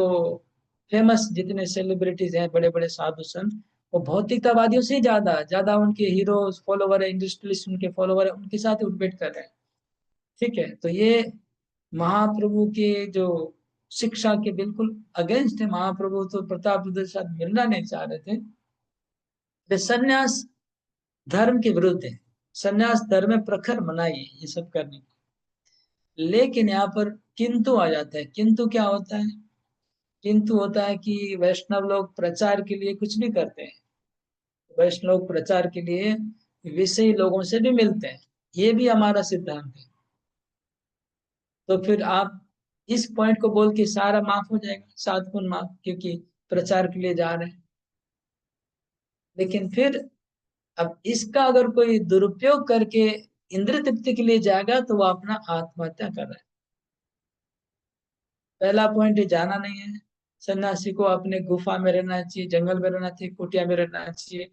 फेमस जितने सेलिब्रिटीज हैं, बड़े बड़े साधु संत, वो भौतिकतावादियों से ज्यादा ज्यादा उनके हीरोज फॉलोवर है, इंडस्ट्रियलिस्ट उनके फॉलोवर है, उनके साथ उठ बैठ कर रहे हैं। ठीक है, तो ये महाप्रभु के जो शिक्षा के बिल्कुल अगेंस्ट है। महाप्रभु तो प्रताप रुद्र के साथ मिलना नहीं चाह रहे थे, वे सन्यास धर्म के विरुद्ध है, सन्यास धर्म में प्रखर मनाही है ये सब करने की। लेकिन यहाँ पर किंतु आ जाता है। किंतु क्या होता है, किंतु होता है कि वैष्णव लोग प्रचार के लिए कुछ भी करते हैं, वैष्णव लोग प्रचार के लिए विषयी लोगों से भी मिलते हैं, ये भी हमारा सिद्धांत है। तो फिर आप इस पॉइंट को बोल के सारा माफ हो जाएगा, 7 गुण माफ, क्योंकि प्रचार के लिए जा रहे हैं। लेकिन फिर अब इसका अगर कोई दुरुपयोग करके इंद्र तृप्ति के लिए जाएगा, तो वो अपना आत्महत्या कर रहा है। पहला पॉइंट ये जाना नहीं है, सन्यासी को अपने गुफा में रहना चाहिए, जंगल में रहना चाहिए, कुटिया में रहना चाहिए,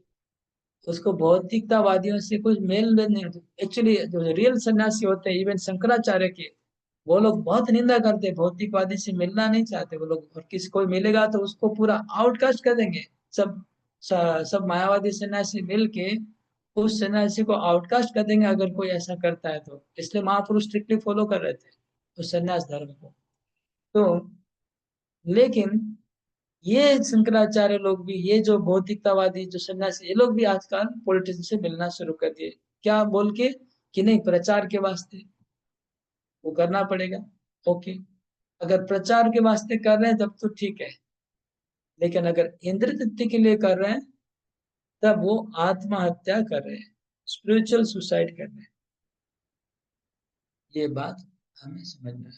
उसको भौतिकतावादियों से कुछ मेल नहीं होता। एक्चुअली जो रियल सन्यासी होते हैं, इवन शंकराचार्य के, वो लोग बहुत निंदा करते हैं, भौतिकवादी से मिलना नहीं चाहते वो लोग, और किसी कोई मिलेगा तो उसको पूरा आउटकास्ट कर देंगे। सब सब मायावादी सन्यासी मिल के उस सन्यासी को आउटकास्ट कर देंगे अगर कोई ऐसा करता है तो। इसलिए महापुरुष स्ट्रिक्टली फॉलो कर रहे थे उस सन्यास धर्म को। तो लेकिन ये शंकराचार्य लोग भी, ये जो भौतिकतावादी जो सन्यासी, ये लोग भी आजकल पॉलिटिशियन से मिलना शुरू कर दिए, क्या बोल के कि नहीं प्रचार के वास्ते वो करना पड़ेगा। ओके, अगर प्रचार के वास्ते कर रहे हैं तब तो ठीक है, लेकिन अगर इंद्र तृप्ति के लिए कर रहे हैं तब वो आत्महत्या कर रहे हैं, स्पिरिचुअल सुसाइड कर रहे हैं। ये बात हमें समझना है।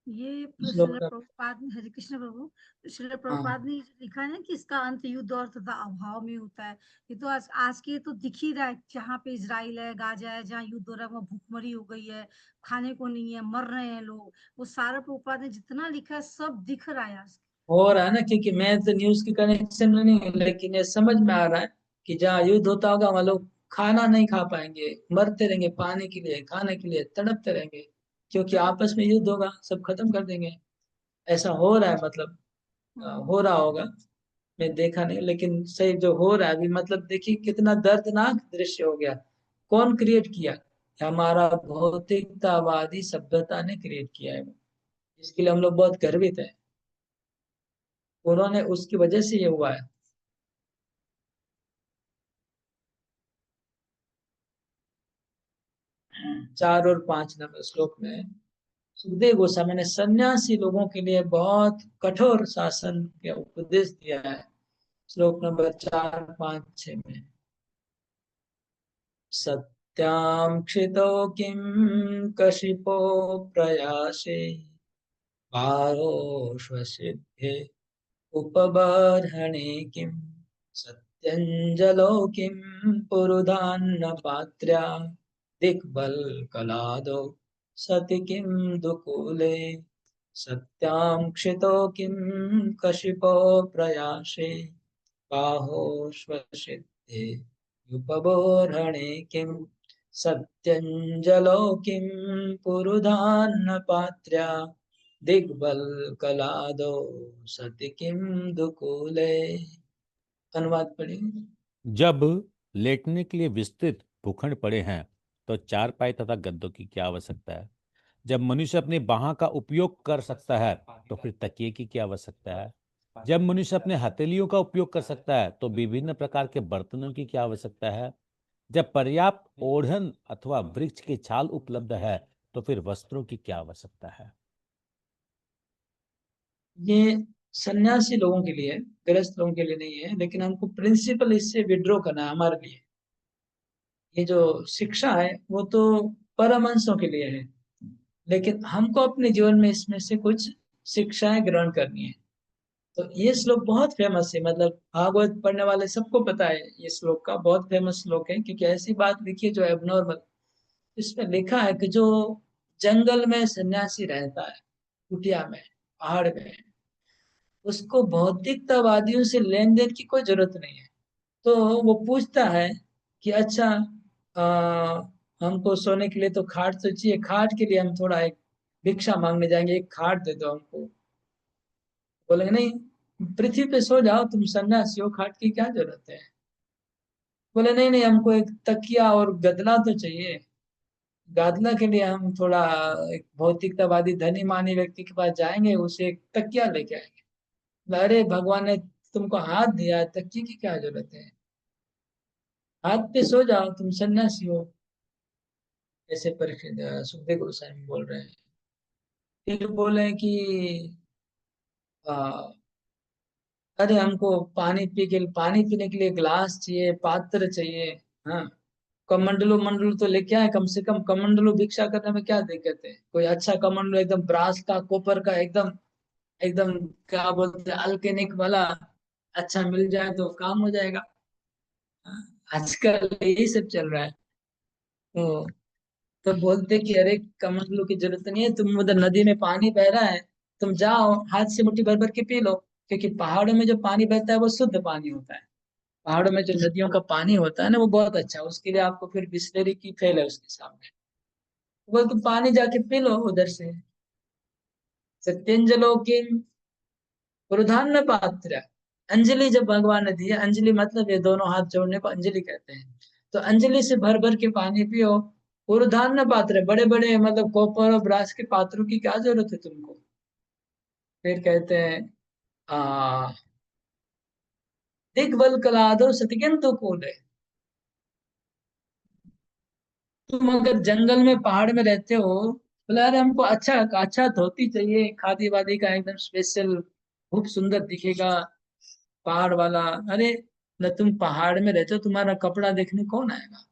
ये श्लोक श्रील का प्रभुपाद ने, हरे कृष्ण प्रभु, श्रील हाँ प्रभुपाद ने लिखा है ना कि इसका अंत युद्ध और तथा अभाव में होता है। ये तो आज के तो दिख ही रहा है, जहाँ पे इजराइल है, गाजा है, जहाँ युद्ध हो रहा है, वहाँ भूखमरी हो गई है, खाने को नहीं है, मर रहे हैं लोग। वो सारा प्रभुपाद ने जितना लिखा है सब दिख रहा है आज। हो रहा है ना, क्योंकि मैं तो न्यूज के कनेक्शन में नहीं हूँ, लेकिन ये समझ में आ रहा है कि जहाँ युद्ध होता होगा वहाँ लोग खाना नहीं खा पाएंगे, मरते रहेंगे, पानी के लिए, खाने के लिए तड़पते रहेंगे, क्योंकि आपस में युद्ध होगा, सब खत्म कर देंगे। ऐसा हो रहा है, मतलब हो रहा होगा, मैं देखा नहीं, लेकिन सही जो हो रहा है अभी, मतलब देखिए कितना दर्दनाक दृश्य हो गया। कौन क्रिएट किया? हमारा भौतिकतावादी सभ्यता ने क्रिएट किया है, इसके लिए हम लोग बहुत गर्वित है। उन्होंने, उसकी वजह से ये हुआ है। 4 और 5 नंबर श्लोक में सुखदेव गोस्वामी ने सन्यासी लोगों के लिए बहुत कठोर शासन का उपदेश दिया है। श्लोक नंबर 4, 5, 6 में सत्यां क्षितो किं कशिपो प्रयासे पारोश्वसिद्धे उपबर्हणे किं सत्यञ्जलो किं पुरुधान्न पात्र्या दिग्बल्कलादौ सति किं दुकूले सत्यां क्षितो किं कशिपो प्रयासे बाहोश्वसिद्धे उपबोधने किं सत्यञ्जलो किं पुरुधान्न पात्र्या दिग्बल्कलादौ सति किं दुकूले। अनुवाद पढ़िए। जब लेटने के लिए विस्तृत भूखंड पड़े हैं तो चारपाई तथा गद्दों की क्या आवश्यकता है। जब मनुष्य अपनी बाह का उपयोग कर सकता है तो फिर तकिए की क्या आवश्यकता है। जब मनुष्य अपने हथेलियों का उपयोग कर सकता है तो विभिन्न प्रकार के बर्तनों की क्या आवश्यकता है। जब पर्याप्त ओढ़न अथवा वृक्ष की छाल उपलब्ध है तो फिर वस्त्रों की क्या आवश्यकता है। ये सन्यासी लोगों के लिए, गृहस्थ लोगों के लिए नहीं है, लेकिन हमको प्रिंसिपल इससे विड्रॉ करना है हमारे लिए। ये जो शिक्षा है वो तो परमहंसों के लिए है, लेकिन हमको अपने जीवन में इसमें से कुछ शिक्षाएं ग्रहण करनी है। तो ये श्लोक बहुत फेमस है, मतलब भागवत पढ़ने वाले सबको पता है, ये श्लोक का बहुत फेमस श्लोक है, क्योंकि ऐसी बात लिखी है जो एबनॉर्मल। इसमें लिखा है कि जो जंगल में सन्यासी रहता है, कुटिया में, पहाड़ में, उसको भौतिकतावादियों से लेन देन की कोई जरूरत नहीं है। तो वो पूछता है कि अच्छा, आ, हमको सोने के लिए तो खाट तो चाहिए, खाट के लिए हम थोड़ा एक भिक्षा मांगने जाएंगे, एक खाट दे दो हमको। बोलेंगे नहीं, पृथ्वी पे सो जाओ, तुम सन्यासी हो, खाट की क्या जरूरत है। बोले नहीं नहीं, हमको एक तकिया और गदला तो चाहिए। गदला के लिए हम थोड़ा एक भौतिकतावादी धनी मानी व्यक्ति के पास जाएंगे, उसे एक तकिया लेके आएंगे। अरे भगवान ने तुमको हाथ दिया, तकिए की क्या जरूरत है, हाथ पे सो जाओ, तुम सन्यासी हो। ऐसे परीक्षित सुखदेव गोस्वामी बोल रहे हैं। फिर बोले कि आ, अरे हमको पानी पीने के लिए गिलास चाहिए, पात्र चाहिए। हाँ, कमंडलू मंडलू तो लेके आए, कम से कम कमंडलू भिक्षा करने में क्या दिक्कत है। कोई अच्छा कमंडलू एकदम ब्रास का, कॉपर का, एकदम एकदम क्या बोलते हैं, अल्केनिक वाला अच्छा मिल जाए तो काम हो जाएगा। हाँ, आजकल यही सब चल रहा है। तो बोलते कि अरे कमंडलू की जरूरत नहीं है, तुम उधर नदी में पानी बह रहा है, तुम जाओ हाथ से मुट्ठी भर भर के पी लो, क्योंकि पहाड़ों में जो पानी बहता है वो शुद्ध पानी होता है। पहाड़ों में जो नदियों का पानी होता है ना, वो बहुत अच्छा है, उसके लिए आपको फिर बिस्लरी की फेल है उसके सामने। वो तुम पानी जाके पी लो उधर से। सत्यंजलो की प्रधान पात्र, अंजलि जब भगवान ने दी है, अंजलि मतलब ये दोनों हाथ जोड़ने को अंजलि कहते हैं, तो अंजलि से भर भर के पानी पियो। पूर्वधान्य पात्र, बड़े बड़े मतलब कॉपर और ब्रास के पात्रों की क्या जरूरत है तुमको। फिर कहते हैं आ दिग्बल कलादो सतिकिंतु कूले। तुम अगर जंगल में, पहाड़ में रहते हो, बोले अरे हमको अच्छा अच्छा धोती चाहिए, खादी वादी का एकदम स्पेशल, खूब सुंदर दिखेगा पहाड़ वाला। अरे न, तुम पहाड़ में रहते हो, तुम्हारा कपड़ा देखने कौन आएगा।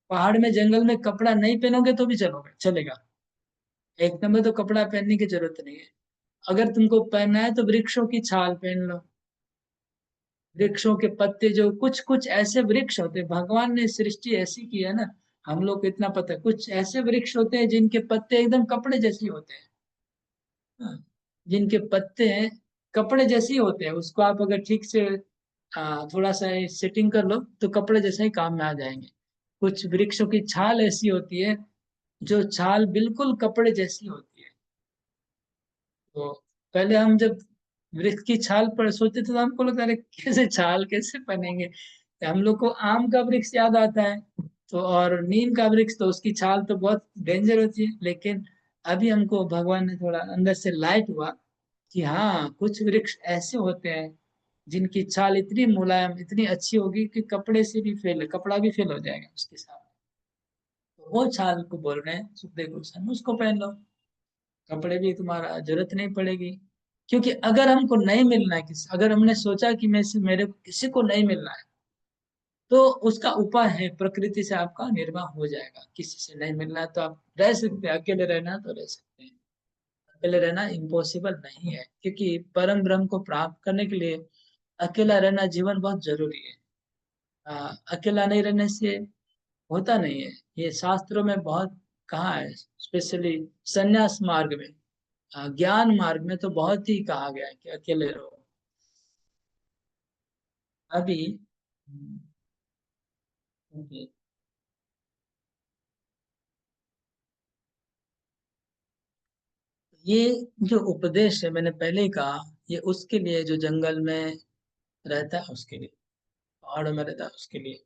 पहाड़ में, जंगल में कपड़ा नहीं पहनोगे तो भी चलोगे, चलेगा। एक नंबर तो कपड़ा पहनने की जरूरत नहीं है। अगर तुमको पहनना है तो वृक्षों की छाल पहन लो। वृक्षों के पत्ते, जो कुछ कुछ ऐसे वृक्ष होते हैं, भगवान ने सृष्टि ऐसी की है ना, हम लोग को इतना पता है, कुछ ऐसे वृक्ष होते हैं जिनके पत्ते एकदम कपड़े जैसे होते हैं। हाँ, जिनके पत्ते हैं कपड़े जैसे ही होते हैं, उसको आप अगर ठीक से थोड़ा सा सेटिंग कर लो तो कपड़े जैसे ही काम में आ जाएंगे। कुछ वृक्षों की छाल ऐसी होती है, जो छाल बिल्कुल कपड़े जैसी होती है। तो पहले हम जब वृक्ष की छाल पर सोचते थे तो हमको लगता है कैसे छाल कैसे पहनेंगे। तो हम लोग को आम का वृक्ष याद आता है, तो और नीम का वृक्ष, तो उसकी छाल तो बहुत डेंजर होती है। लेकिन अभी हमको भगवान ने थोड़ा अंदर से लाइट हुआ कि हाँ, कुछ वृक्ष ऐसे होते हैं जिनकी छाल इतनी मुलायम, इतनी अच्छी होगी कि कपड़े से भी फेल, कपड़ा भी फेल हो जाएगा उसके साथ। तो वो छाल को बोल रहे हैं सुखदेव गोस्वामी, उसको पहन लो, कपड़े भी तुम्हारा जरूरत नहीं पड़ेगी। क्योंकि अगर हमको नहीं मिलना है किसी, अगर हमने सोचा कि मेरे को किसी को नहीं मिलना है, तो उसका उपाय है, प्रकृति से आपका निर्वाह हो जाएगा। किसी से नहीं मिलना है तो आप रह सकते हैं, अकेले रहना है तो रह सकते हैं। अकेले रहना इम्पॉसिबल नहीं है, क्योंकि परम ब्रह्म को प्राप्त करने के लिए अकेला रहना जीवन बहुत जरूरी है। अकेला नहीं रहने से होता नहीं है। ये शास्त्रों में बहुत कहा है, स्पेशली संन्यास मार्ग में, ज्ञान मार्ग में तो बहुत ही कहा गया है कि अकेले रहो। अभी okay, ये जो उपदेश है, मैंने पहले ही कहा, ये उसके लिए जो जंगल में रहता है उसके लिए, पहाड़ों में रहता है उसके लिए।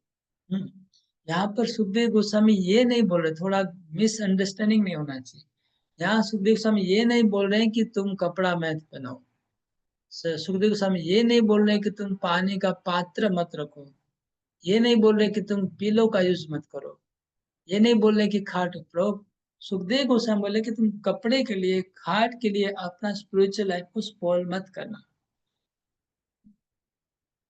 हम्म यहाँ पर सुखदेव गोस्वामी ये नहीं बोल रहे, थोड़ा मिसअंडरस्टैंडिंग नहीं होना चाहिए। यहाँ सुखदेव गोस्वामी ये नहीं बोल रहे हैं कि तुम कपड़ा मत पहनाओ। सुखदेव गोस्वामी ये नहीं बोल रहे हैं कि तुम पानी का पात्र मत रखो। ये नहीं बोल रहे कि तुम पीलो का यूज मत करो। ये नहीं बोल रहे कि खाट प्रो। सुखदेव गोस्वामी बोले कि तुम कपड़े के लिए, खाट के लिए अपना स्पिरिचुअल लाइफ को स्पॉइल मत करना।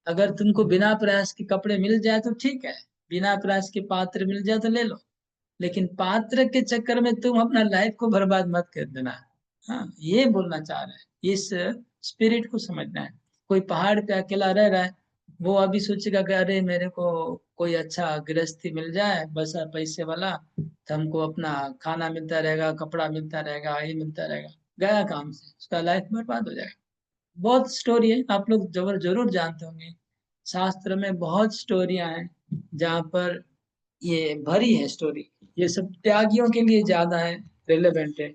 अगर तुमको बिना प्रयास के कपड़े मिल जाए तो ठीक है, बिना प्रयास के पात्र मिल जाए तो ले लो, लेकिन पात्र के चक्कर में तुम अपना लाइफ को बर्बाद मत कर देना। हाँ, ये बोलना चाह रहे हैं, इस स्पिरिट को समझना है। कोई पहाड़ पे अकेला रह रहा है, वो अभी सोचेगा कि अरे मेरे को कोई अच्छा गृहस्थी मिल जाए, बस पैसे वाला, तो हमको अपना खाना मिलता रहेगा, कपड़ा मिलता रहेगा, ये मिलता रहेगा, गया काम से, उसका लाइफ बर्बाद हो जाएगा। बहुत स्टोरी है, आप लोग जरूर जरूर जानते होंगे। शास्त्र में बहुत स्टोरियां हैं जहाँ पर ये भरी है स्टोरी। ये सब त्यागियों के लिए ज्यादा है, रिलेवेंट है,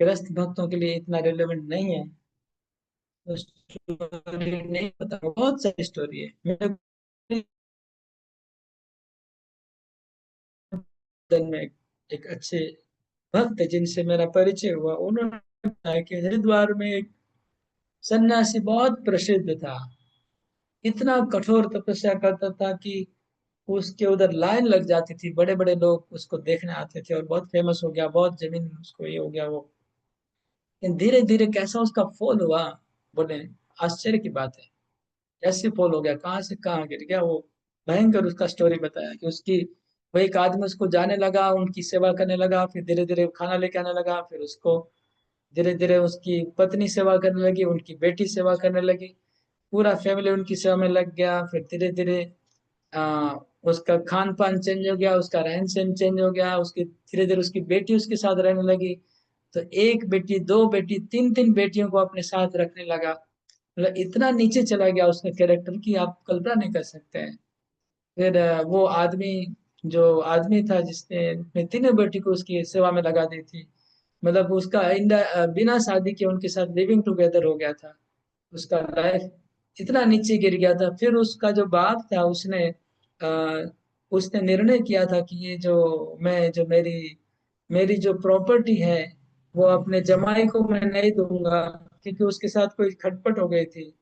गृहस्थ भक्तों के लिए इतना रिलेवेंट नहीं है। तो स्टोरी नहीं पता, बहुत सारी स्टोरी है। मेरे दिन में एक अच्छे भक्त जिनसे मेरा परिचय हुआ, उन्होंने बताया कि हरिद्वार में एक सन्यासी बहुत प्रसिद्ध था, इतना कठोर तपस्या करता था कि उसके उधर लाइन लग जाती थी, बड़े बड़े लोग उसको देखने आते थे, और बहुत फेमस हो गया, बहुत जमीन उसको ये हो गया वो। लेकिन धीरे धीरे कैसा उसका फॉल हुआ, बोले आश्चर्य की बात है। कैसे फॉल हो गया, कहाँ से कहाँ गिर गया वो, भयंकर उसका स्टोरी बताया कि उसकी, वो एक आदमी उसको जाने लगा, उनकी सेवा करने लगा, फिर धीरे धीरे खाना लेके आने लगा, फिर उसको धीरे धीरे उसकी पत्नी सेवा करने लगी, उनकी बेटी सेवा करने लगी, पूरा फैमिली उनकी सेवा में लग गया। फिर धीरे धीरे उसका खान पान चेंज हो गया, उसका रहन सहन चेंज हो गया, उसकी धीरे धीरे उसकी बेटी उसके साथ रहने लगी। तो एक बेटी, दो बेटी, तीन तीन बेटियों को अपने साथ रखने लगा। मतलब इतना नीचे चला गया उसका कैरेक्टर की आप कल्पना नहीं कर सकते हैं। फिर वो आदमी, जो आदमी था जिसने अपने तीनों बेटी को उसकी सेवा में लगा दी थी, मतलब उसका बिना शादी के उनके साथ लिविंग टुगेदर हो गया था, उसका लाइफ इतना नीचे गिर गया था। फिर उसका जो बाप था, उसने निर्णय किया था कि ये जो मेरी मेरी जो प्रॉपर्टी है, वो अपने जमाई को मैं नहीं दूंगा, क्योंकि उसके साथ कोई खटपट हो गई थी।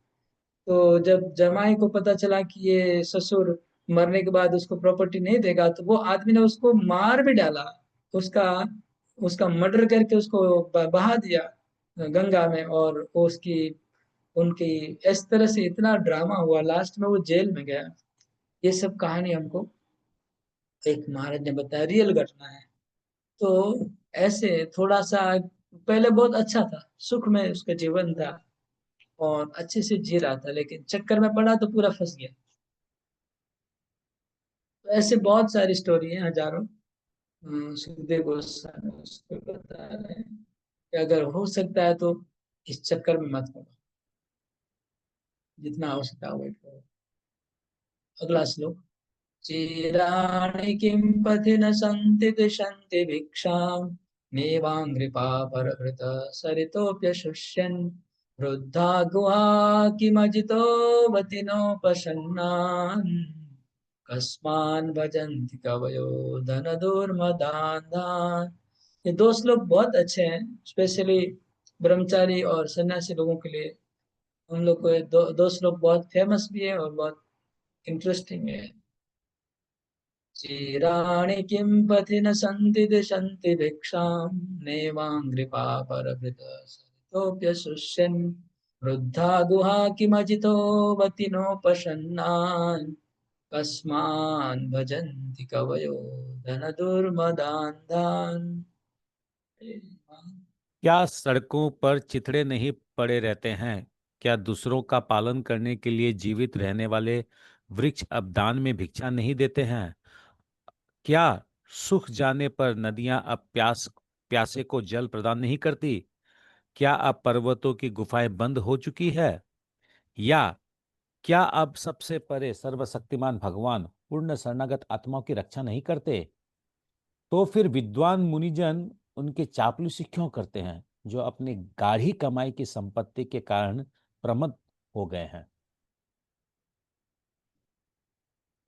तो जब जमाई को पता चला कि ये ससुर मरने के बाद उसको प्रॉपर्टी नहीं देगा, तो वो आदमी ने उसको मार भी डाला, उसका उसका मर्डर करके उसको बहा दिया गंगा में। और उसकी उनकी इस तरह से इतना ड्रामा हुआ, लास्ट में वो जेल में गया। ये सब कहानी हमको एक महाराज ने बताया, रियल घटना है। तो ऐसे थोड़ा सा पहले बहुत अच्छा था, सुख में उसका जीवन था और अच्छे से जी रहा था, लेकिन चक्कर में पड़ा तो पूरा फंस गया। तो ऐसे बहुत सारी स्टोरी है, हजारों। सुखदेव गोस्वामी उसको बता रहे हैं कि अगर हो सकता है तो इस चक्कर में मत पड़ो, जितना हो सकता है अवॉइड करो। अगला श्लोक। चिराणि किं पथि न सन्ति दिशन्ति भिक्षां नैवाङ्घ्रिपा परभृत सरितोऽप्यशुष्यन् वृद्धा गुहा किमजितो वतिनोपशन्नान् कस्मान् भजन्ति कवयो धनदुर्मदान्धान्। ये दो श्लोक बहुत अच्छे हैं, स्पेशली ब्रह्मचारी और सन्यासी लोगों के लिए। हम लोग को ये दो श्लोक बहुत फेमस भी है और बहुत इंटरेस्टिंग है। चिराणि किं पथि न सन्ति दिशन्ति भिक्षां नैवाङ्घ्रिपा परभृत सरितोऽप्यशुष्यन् वृद्धा गुहा किमजितो वतिनोपशन्नान् कस्मान् भजन्ति कवयो धनदुर्मदान्धान्। क्या सड़कों पर चिथड़े नहीं पड़े रहते हैं? क्या दूसरों का पालन करने के लिए जीवित रहने वाले वृक्ष अब दान में भिक्षा नहीं देते हैं? क्या सूख जाने पर नदियां अब प्यासे को जल प्रदान नहीं करती? क्या अब पर्वतों की गुफाएं बंद हो चुकी है? या क्या अब सबसे परे सर्वशक्तिमान भगवान पूर्ण शरणागत आत्माओं की रक्षा नहीं करते? तो फिर विद्वान मुनिजन उनके चापलूसी क्यों करते हैं, जो अपनी गाढ़ी कमाई की संपत्ति के कारण प्रमत्त हो गए हैं?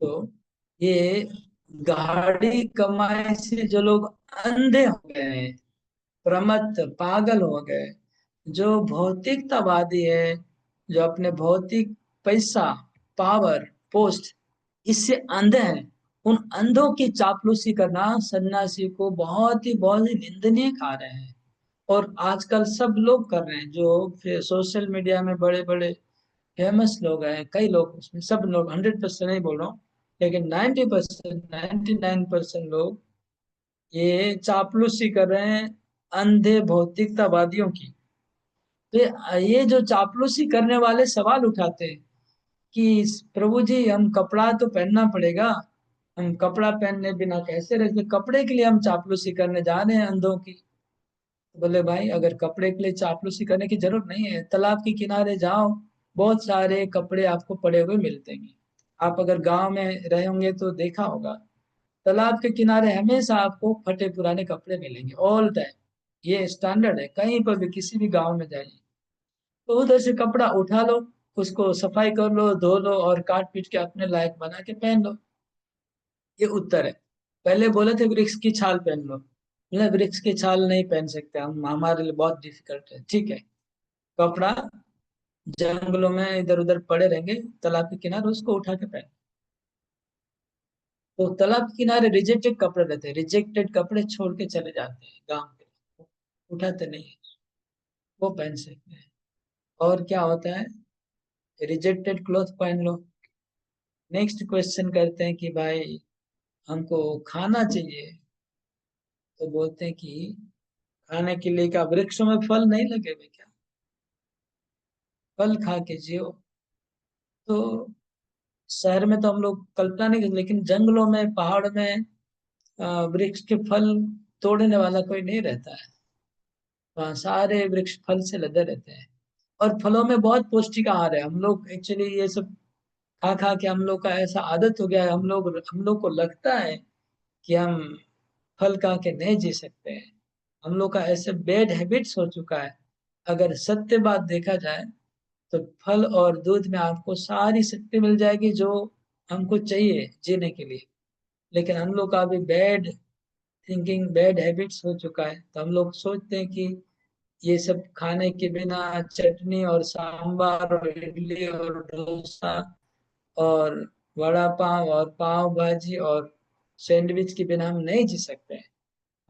तो ये गाड़ी कमाई से जो लोग अंधे हो गए हैं, प्रमत्त पागल हो गए, जो भौतिकतावादी है, जो अपने भौतिक पैसा, पावर, पोस्ट, इससे अंधे हैं, उन अंधों की चापलूसी करना सन्यासी को बहुत ही निंदनीय कार्य है। और आजकल सब लोग कर रहे हैं, जो फिर सोशल मीडिया में बड़े बड़े फेमस लोग हैं, कई लोग उसमें, सब लोग 100% नहीं बोल रहा हूँ, लेकिन 90%, 99% लोग ये चापलूसी कर रहे हैं अंधे भौतिकतावादियों की। तो ये जो चापलूसी करने वाले सवाल उठाते हैं कि प्रभु जी हम कपड़ा तो पहनना पड़ेगा, हम कपड़ा पहनने बिना कैसे रहते, कपड़े के लिए हम चापलूसी करने जा रहे हैं अंधों की। बोले भाई अगर कपड़े के लिए चापलूसी करने की जरूरत नहीं है, तालाब के किनारे जाओ, बहुत सारे कपड़े आपको पड़े हुए मिलते हैं। आप अगर गांव में रहे होंगे तो देखा होगा, तालाब के किनारे हमेशा आपको फटे पुराने कपड़े मिलेंगे ऑल टाइम। ये स्टैंडर्ड है, कहीं पर भी किसी भी गांव में जाइए तो उधर से कपड़ा उठा लो, उसको सफाई कर लो, धो लो और काट पीट के अपने लायक बना के पहन लो। ये उत्तर है। पहले बोले थे वृक्ष की छाल पहन लो, बोले वृक्ष की छाल नहीं पहन सकते हम, हमारे लिए बहुत डिफिकल्ट है। ठीक है, कपड़ा जंगलों में इधर उधर पड़े रहेंगे, तालाब के किनारे उसको उठा के पहन। तो तालाब के किनारे रिजेक्टेड कपड़े रहते हैं, रिजेक्टेड कपड़े छोड़ के चले जाते हैं गांव के, उठाते नहीं है, वो पहन सकते हैं। और क्या होता है, रिजेक्टेड क्लॉथ पहन लो। नेक्स्ट क्वेश्चन करते हैं कि भाई हमको खाना चाहिए, तो बोलते हैं कि खाने के लिए क्या वृक्षों में फल नहीं लगे हुए क्या, फल खा के जियो। तो शहर में तो हम लोग कल्पना नहीं करते, लेकिन जंगलों में, पहाड़ में वृक्ष के फल तोड़ने वाला कोई नहीं रहता है। वहाँ सारे वृक्ष फल से लदे रहते हैं, और फलों में बहुत पौष्टिक आहार है। हम लोग एक्चुअली ये सब खा खा के हम लोग का ऐसा आदत हो गया है, हम लोग को लगता है कि हम फल खा के नहीं जी सकते हैं। हम लोग का ऐसे बैड हैबिट्स हो चुका है। अगर सत्य बात देखा जाए तो फल और दूध में आपको सारी शक्ति मिल जाएगी जो हमको चाहिए जीने के लिए। लेकिन हम लोग का अभी बैड थिंकिंग, बैड हैबिट्स हो चुका है, तो हम लोग सोचते हैं कि ये सब खाने के बिना, चटनी और सांभर और इडली और डोसा और वड़ा पाव और पाव भाजी और सैंडविच के बिना हम नहीं जी सकते हैं।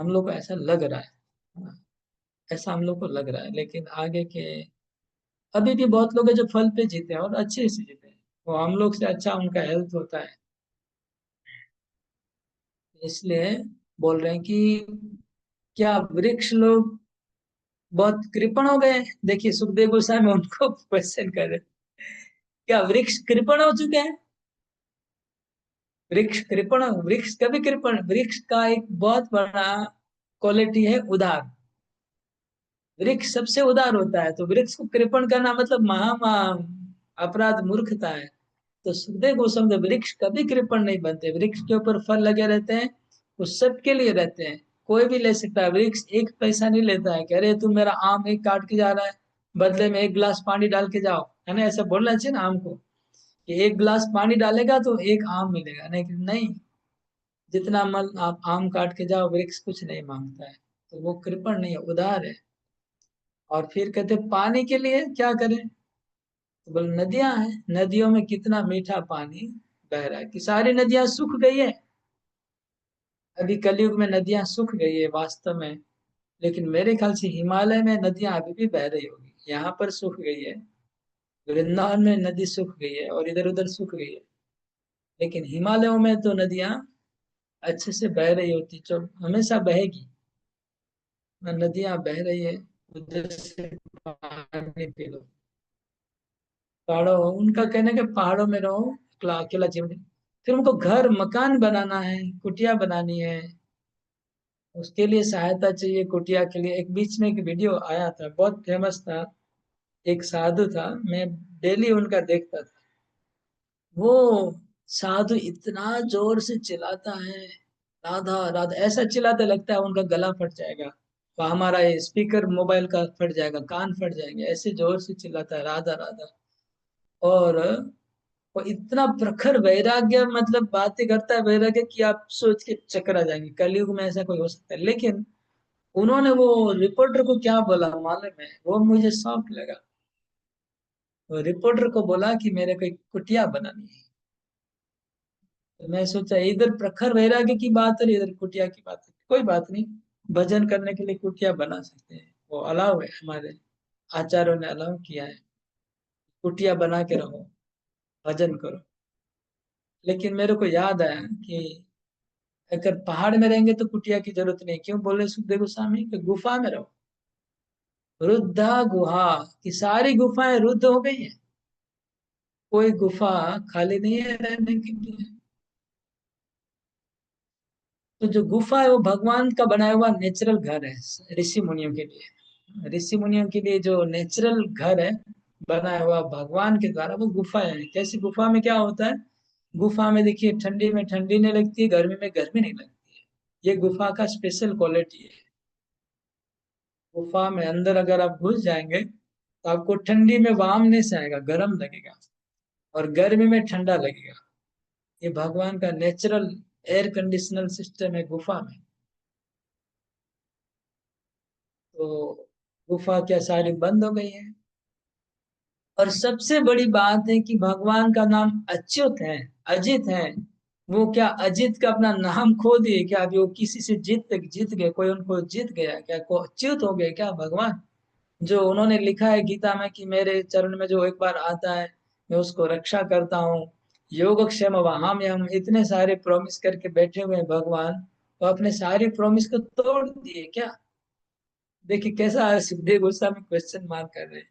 हम लोग को ऐसा लग रहा है, हाँ, ऐसा हम लोग को लग रहा है। लेकिन आगे के अभी भी बहुत लोग हैं जो फल पे जीते हैं और अच्छे से जीते हैं, वो हम लोग से अच्छा उनका हेल्थ होता है। इसलिए बोल रहे हैं कि क्या वृक्ष लोग बहुत कृपण हो गए? देखिए सुखदेव गोस्वामी उनको क्वेश्चन कर रहे, क्या वृक्ष कृपण हो चुके हैं? वृक्ष कृपण, वृक्ष कभी कृपण, वृक्ष का एक बहुत बड़ा क्वालिटी है उदार। वृक्ष सबसे उदार होता है, तो वृक्ष को कृपण करना मतलब महा अपराध, मूर्खता है। तो सुखदेव गोस्वामी, वृक्ष कभी कृपण नहीं बनते, वृक्ष के ऊपर फल लगे रहते हैं, वो सबके लिए रहते हैं, कोई भी ले सकता है। वृक्ष एक पैसा नहीं लेता है, कह रहे तुम मेरा आम एक काट के जा रहा है, बदले में 1 गिलास पानी डाल के जाओ, है ना? ऐसा बोलना चाहिए ना आम को, कि 1 गिलास पानी डालेगा तो एक आम मिलेगा, नहीं नहीं, जितना मल आप आम काट के जाओ, वृक्ष कुछ नहीं मांगता है, तो वो कृपण नहीं है, उदार है। और फिर कहते पानी के लिए क्या करें? तो बोले नदियां हैं, नदियों में कितना मीठा पानी बह रहा है, कि सारी नदियां सूख गई है। अभी कलयुग में नदियां सूख गई है वास्तव में, लेकिन मेरे ख्याल से हिमालय में नदियां अभी भी बह रही होगी। यहाँ पर सूख गई है, वृंदावन में नदी सूख गई है और इधर उधर सूख गई है, लेकिन हिमालयों में तो नदियां अच्छे से बह रही होती, जो हमेशा बहेगी। नदियां बह रही है, उधर से पानी पी लो। पहाड़ों, उनका कहना है कि पहाड़ों में रहो, अकेला अकेला जीवन। फिर उनको घर मकान बनाना है, कुटिया बनानी है, उसके लिए सहायता चाहिए। कुटिया के लिए एक बीच में एक वीडियो आया था, बहुत फेमस था, एक साधु था, मैं डेली उनका देखता था। वो साधु इतना जोर से चिल्लाता है, राधा राधा ऐसा चिल्लाता, लगता है उनका गला फट जाएगा, वो हमारा ये स्पीकर मोबाइल का फट जाएगा, कान फट जाएंगे, ऐसे जोर से चिल्लाता है राधा राधा। और वो इतना प्रखर वैराग्य, मतलब बातें करता है वैराग्य की आप सोच के चक्कर आ जाएंगे, कलयुग में ऐसा कोई हो सकता है। लेकिन उन्होंने वो रिपोर्टर को क्या बोला मालूम है? वो मुझे शौक लगा। वो रिपोर्टर को बोला कि मेरे को एक कुटिया बनानी है। तो मैं सोचा इधर प्रखर वैराग्य की बात है, इधर कुटिया की बात है, कोई बात नहीं, भजन करने के लिए कुटिया बना सकते हैं, वो अलाउ है, हमारे आचार्यों ने अलाउ किया है, कुटिया बना के रहो, भजन करो। लेकिन मेरे को याद आया कि अगर पहाड़ में रहेंगे तो कुटिया की जरूरत नहीं, क्यों बोले सुखदेव गोस्वामी कि गुफा में रहो। रुद्धा गुहा, की सारी गुफाएं रुद्ध हो गई हैं, कोई गुफा खाली नहीं है रहने के लिए। तो जो गुफा है वो भगवान का बनाया हुआ नेचुरल घर है ऋषि मुनियों के लिए। ऋषि मुनियों के लिए जो नेचुरल घर है बनाया हुआ भगवान के द्वारा, वो गुफा है। कैसी गुफा में क्या होता है? गुफा में देखिए ठंडी में ठंडी नहीं लगती है, गर्मी में गर्मी नहीं लगती है, ये गुफा का स्पेशल क्वालिटी है। गुफा में अंदर अगर आप घुस जाएंगे तो आपको ठंडी में वार्मनेस आएगा, गर्म लगेगा, और गर्मी में ठंडा लगेगा। ये भगवान का नेचुरल एयर कंडीशनर सिस्टम है गुफा में। तो गुफा क्या सारी बंद हो गई है? और सबसे बड़ी बात है कि भगवान का नाम अच्युत है, अजित है। वो क्या अजित का अपना नाम खो दिए क्या? अभी वो किसी से जीत गए, कोई उनको जीत गया क्या? को अच्युत हो गए क्या भगवान? जो उन्होंने लिखा है गीता में कि मेरे चरण में जो एक बार आता है मैं उसको रक्षा करता हूँ, योगक्षेम वहाम, हम इतने सारे प्रॉमिस करके बैठे हुए हैं भगवान, तो अपने सारी प्रॉमिस को तोड़ दिए क्या? देखिए कैसा सुखदेव गोस्वामी क्वेश्चन मार्क कर रहे हैं।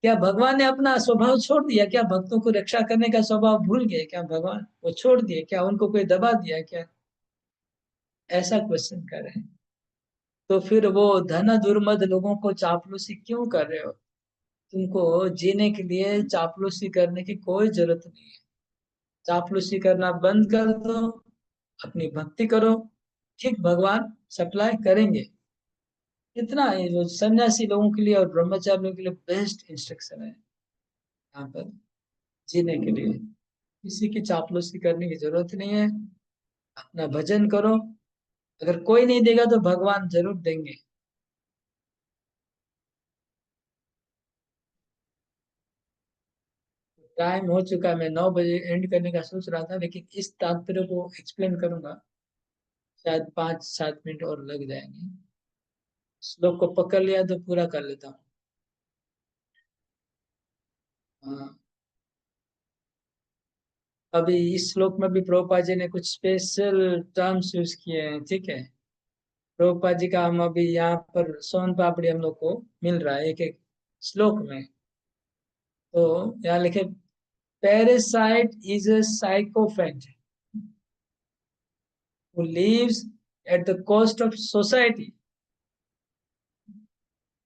क्या भगवान ने अपना स्वभाव छोड़ दिया क्या? भक्तों को रक्षा करने का स्वभाव भूल गए क्या भगवान? वो छोड़ दिए क्या? उनको कोई दबा दिया क्या? ऐसा क्वेश्चन कर रहे हैं। तो फिर वो धन दुर्मद लोगों को चापलूसी क्यों कर रहे हो? तुमको जीने के लिए चापलूसी करने की कोई जरूरत नहीं है। चापलूसी करना बंद कर दो, अपनी भक्ति करो, ठीक भगवान सप्लाई करेंगे। इतना है जो सन्यासी लोगों के लिए और ब्रह्मचारियों के लिए बेस्ट इंस्ट्रक्शन है यहाँ पर जीने के लिए। किसी की चापलूसी करने की जरूरत नहीं है, अपना भजन करो। अगर कोई नहीं देगा तो भगवान जरूर देंगे। टाइम हो चुका है, मैं 9 बजे एंड करने का सोच रहा था, लेकिन इस तात्पर्य को एक्सप्लेन करूंगा, शायद 5-7 मिनट और लग जाएंगे। श्लोक को पकड़ लिया तो पूरा कर लेता हूँ। हाँ, अभी इस श्लोक में भी प्रभुपाद जी ने कुछ स्पेशल टर्म्स यूज किए हैं, ठीक है? प्रभुपाद जी का हम अभी यहाँ पर सोन पापड़ी हम लोग को मिल रहा है एक एक श्लोक में। तो यहाँ लिखे parasite is a sycophant who lives at the cost of society।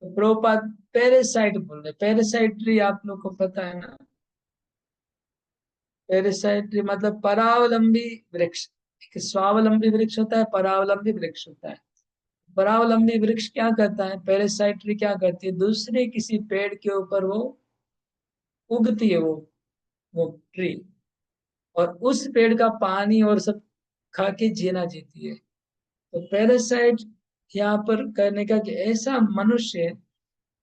तो प्रभुपाद पैरासाइट बोल रहे, पैरासाइट्री आप लोग को पता है ना, पैरासाइट्री मतलब परावलंबी वृक्ष। एक स्वावलंबी वृक्ष होता है, परावलंबी वृक्ष होता है। परावलंबी वृक्ष क्या करता है, पैरासाइट्री क्या करती है, दूसरे किसी पेड़ के ऊपर वो उगती है, वो ट्री, और उस पेड़ का पानी और सब खा के जीना जीती है। तो पैरासाइट यहाँ पर कहने का कि ऐसा मनुष्य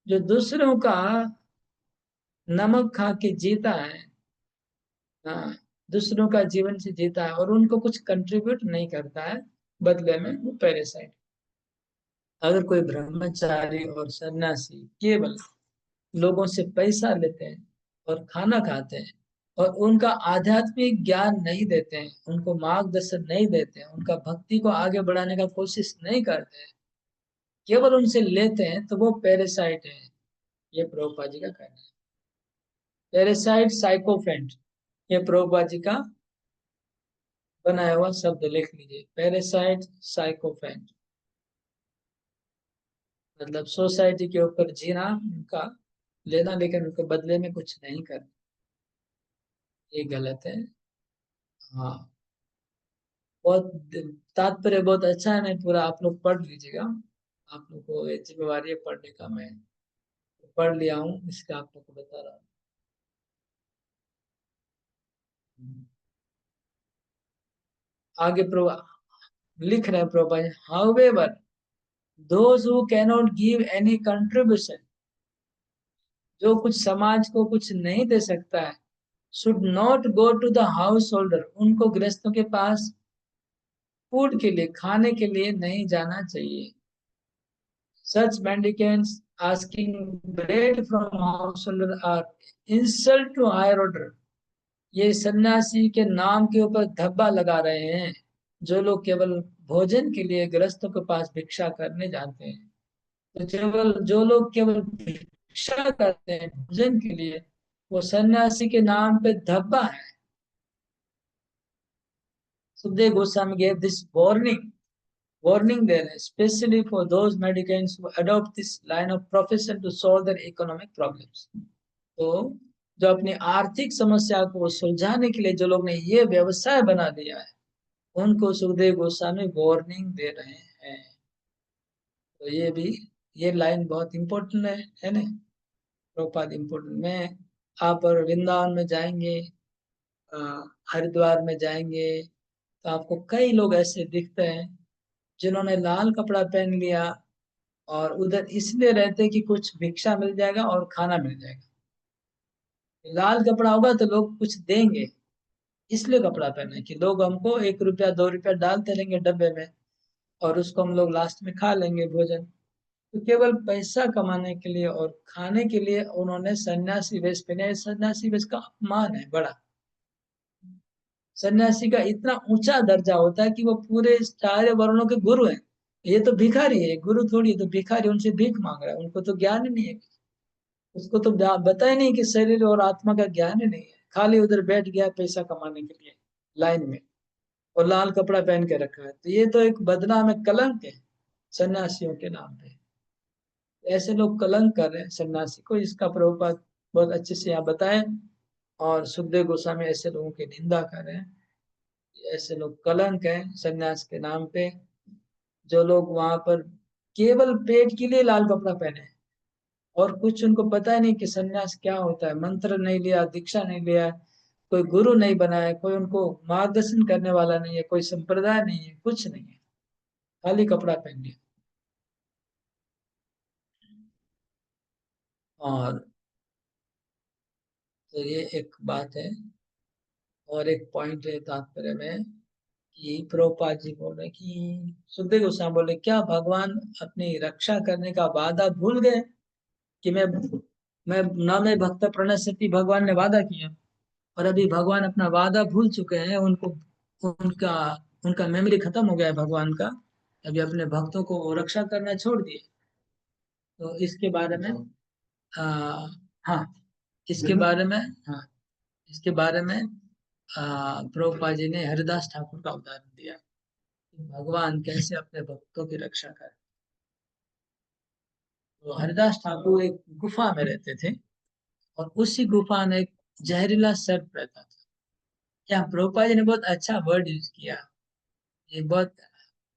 जो दूसरों का नमक खा के जीता है, हाँ, दूसरों का जीवन से जीता है और उनको कुछ कंट्रीब्यूट नहीं करता है, बदले में वो पैरासाइट। अगर कोई ब्रह्मचारी और सन्यासी केवल लोगों से पैसा लेते हैं और खाना खाते हैं और उनका आध्यात्मिक ज्ञान नहीं देते हैं, उनको मार्गदर्शन नहीं देते हैं, उनका भक्ति को आगे बढ़ाने का कोशिश नहीं करते हैं, केवल उनसे लेते हैं, तो वो पैरासाइट है। ये प्रभुपाद जी का कहना है। पैरासाइट साइकोफेंट, ये प्रभुपाद जी का बनाया हुआ शब्द लिख लीजिए, पैरासाइट साइकोफेंट। मतलब सोसाइटी के ऊपर जीना, उनका लेना, लेकिन उनके बदले में कुछ नहीं करना, ये गलत है। हाँ, बहुत तात्पर्य बहुत अच्छा है, मैं पूरा आप लोग पढ़ लीजिएगा। आप लोग को ये जिम्मेवारी है पढ़ने का, मैं पढ़ लिया हूँ, इसका आप लोग को बता रहा हूँ। आगे लिख रहे हैं Prabhupada, however those who cannot give any contribution, जो कुछ समाज को कुछ नहीं दे सकता है, should not go to the householder, उनको गृहस्थों के पास फूड के लिए, खाने के लिए नहीं जाना चाहिए। Such mendicants asking bread from householder are insult to higher order, ये सन्यासी के नाम के ऊपर धब्बा लगा रहे हैं। जो लोग केवल भोजन के लिए गृहस्थों के पास भिक्षा करने जाते हैं, तो जो लोग केवल भिक्षा करते हैं भोजन के लिए, वो सन्यासी के नाम पे धब्बा है। Sukhdev Goswami gave this warning there, especially for those mendicants who adopt this line of profession to solve their economic problems। तो जो अपनी आर्थिक समस्या को सुलझाने के लिए जो लोग ने ये व्यवसाय बना दिया है, उनको सुखदेव गोस्वामी वार्निंग दे रहे हैं। तो ये लाइन बहुत इंपॉर्टेंट है ना, प्रभुपाद इंपॉर्टेंट में। आप और वृंदावन में जाएंगे, हरिद्वार में जाएंगे, तो आपको कई लोग ऐसे दिखते हैं जिन्होंने लाल कपड़ा पहन लिया और उधर इसलिए रहते कि कुछ भिक्षा मिल जाएगा और खाना मिल जाएगा। लाल कपड़ा होगा तो लोग कुछ देंगे, इसलिए कपड़ा पहने कि लोग हमको 1 रुपया 2 रुपया डालते रहेंगे डब्बे में और उसको हम लोग लास्ट में खा लेंगे भोजन। तो केवल पैसा कमाने के लिए और खाने के लिए उन्होंने सन्यासी वेश पहने। सन्यासी वेश का अपमान है बड़ा। सन्यासी का इतना ऊंचा दर्जा होता है कि वो पूरे सारे वर्णों के गुरु हैं। ये तो भिखारी है, गुरु थोड़ी है। तो भिखारी उनसे भीख मांग रहा है, उनको तो ज्ञान ही नहीं है, उसको तो पता ही नहीं कि शरीर और आत्मा का ज्ञान ही नहीं है। खाली उधर बैठ गया पैसा कमाने के लिए लाइन में, और लाल कपड़ा पहन के रखा है। तो ये तो एक बदनाम है, कलंक है सन्यासियों के नाम पे। ऐसे लोग कलंक कर रहे हैं सन्यासी को, इसका प्रभुपाद बहुत अच्छे से यहाँ बताए। और सुखदेव गोस्वामी ऐसे लोगों की निंदा कर रहे हैं, ऐसे लोग कलंक है सन्यास के नाम पे। जो लोग वहां पर केवल पेट के लिए लाल कपड़ा पहने और कुछ उनको पता ही नहीं कि सन्यास क्या होता है, मंत्र नहीं लिया, दीक्षा नहीं लिया, कोई गुरु नहीं बनाया, कोई उनको मार्गदर्शन करने वाला नहीं है, कोई संप्रदाय नहीं है, कुछ नहीं है, खाली कपड़ा पहन लिया। और तो ये एक बात है। और एक पॉइंट है तात्पर्य में कि प्रभुपाद जी बोल रहे कि सुखदेव गोस्वामी बोले, क्या भगवान अपनी रक्षा करने का वादा भूल गए कि मैं भक्त प्रणश्यति, भगवान ने वादा किया और अभी भगवान अपना वादा भूल चुके हैं। उनका उनका मेमोरी खत्म हो गया है भगवान का। अभी अपने भक्तों को वो रक्षा करना छोड़ दिए। तो इसके बारे में हाँ, इसके बारे में हाँ, इसके बारे में प्रभुपाद जी ने हरिदास ठाकुर का उदाहरण दिया कि भगवान कैसे अपने भक्तों की रक्षा करें। तो हरिदास ठाकुर एक गुफा में रहते थे और उसी गुफा में एक जहरीला सर्प रहता था। यहाँ प्रभुपाद जी ने बहुत अच्छा वर्ड यूज किया, ये बहुत,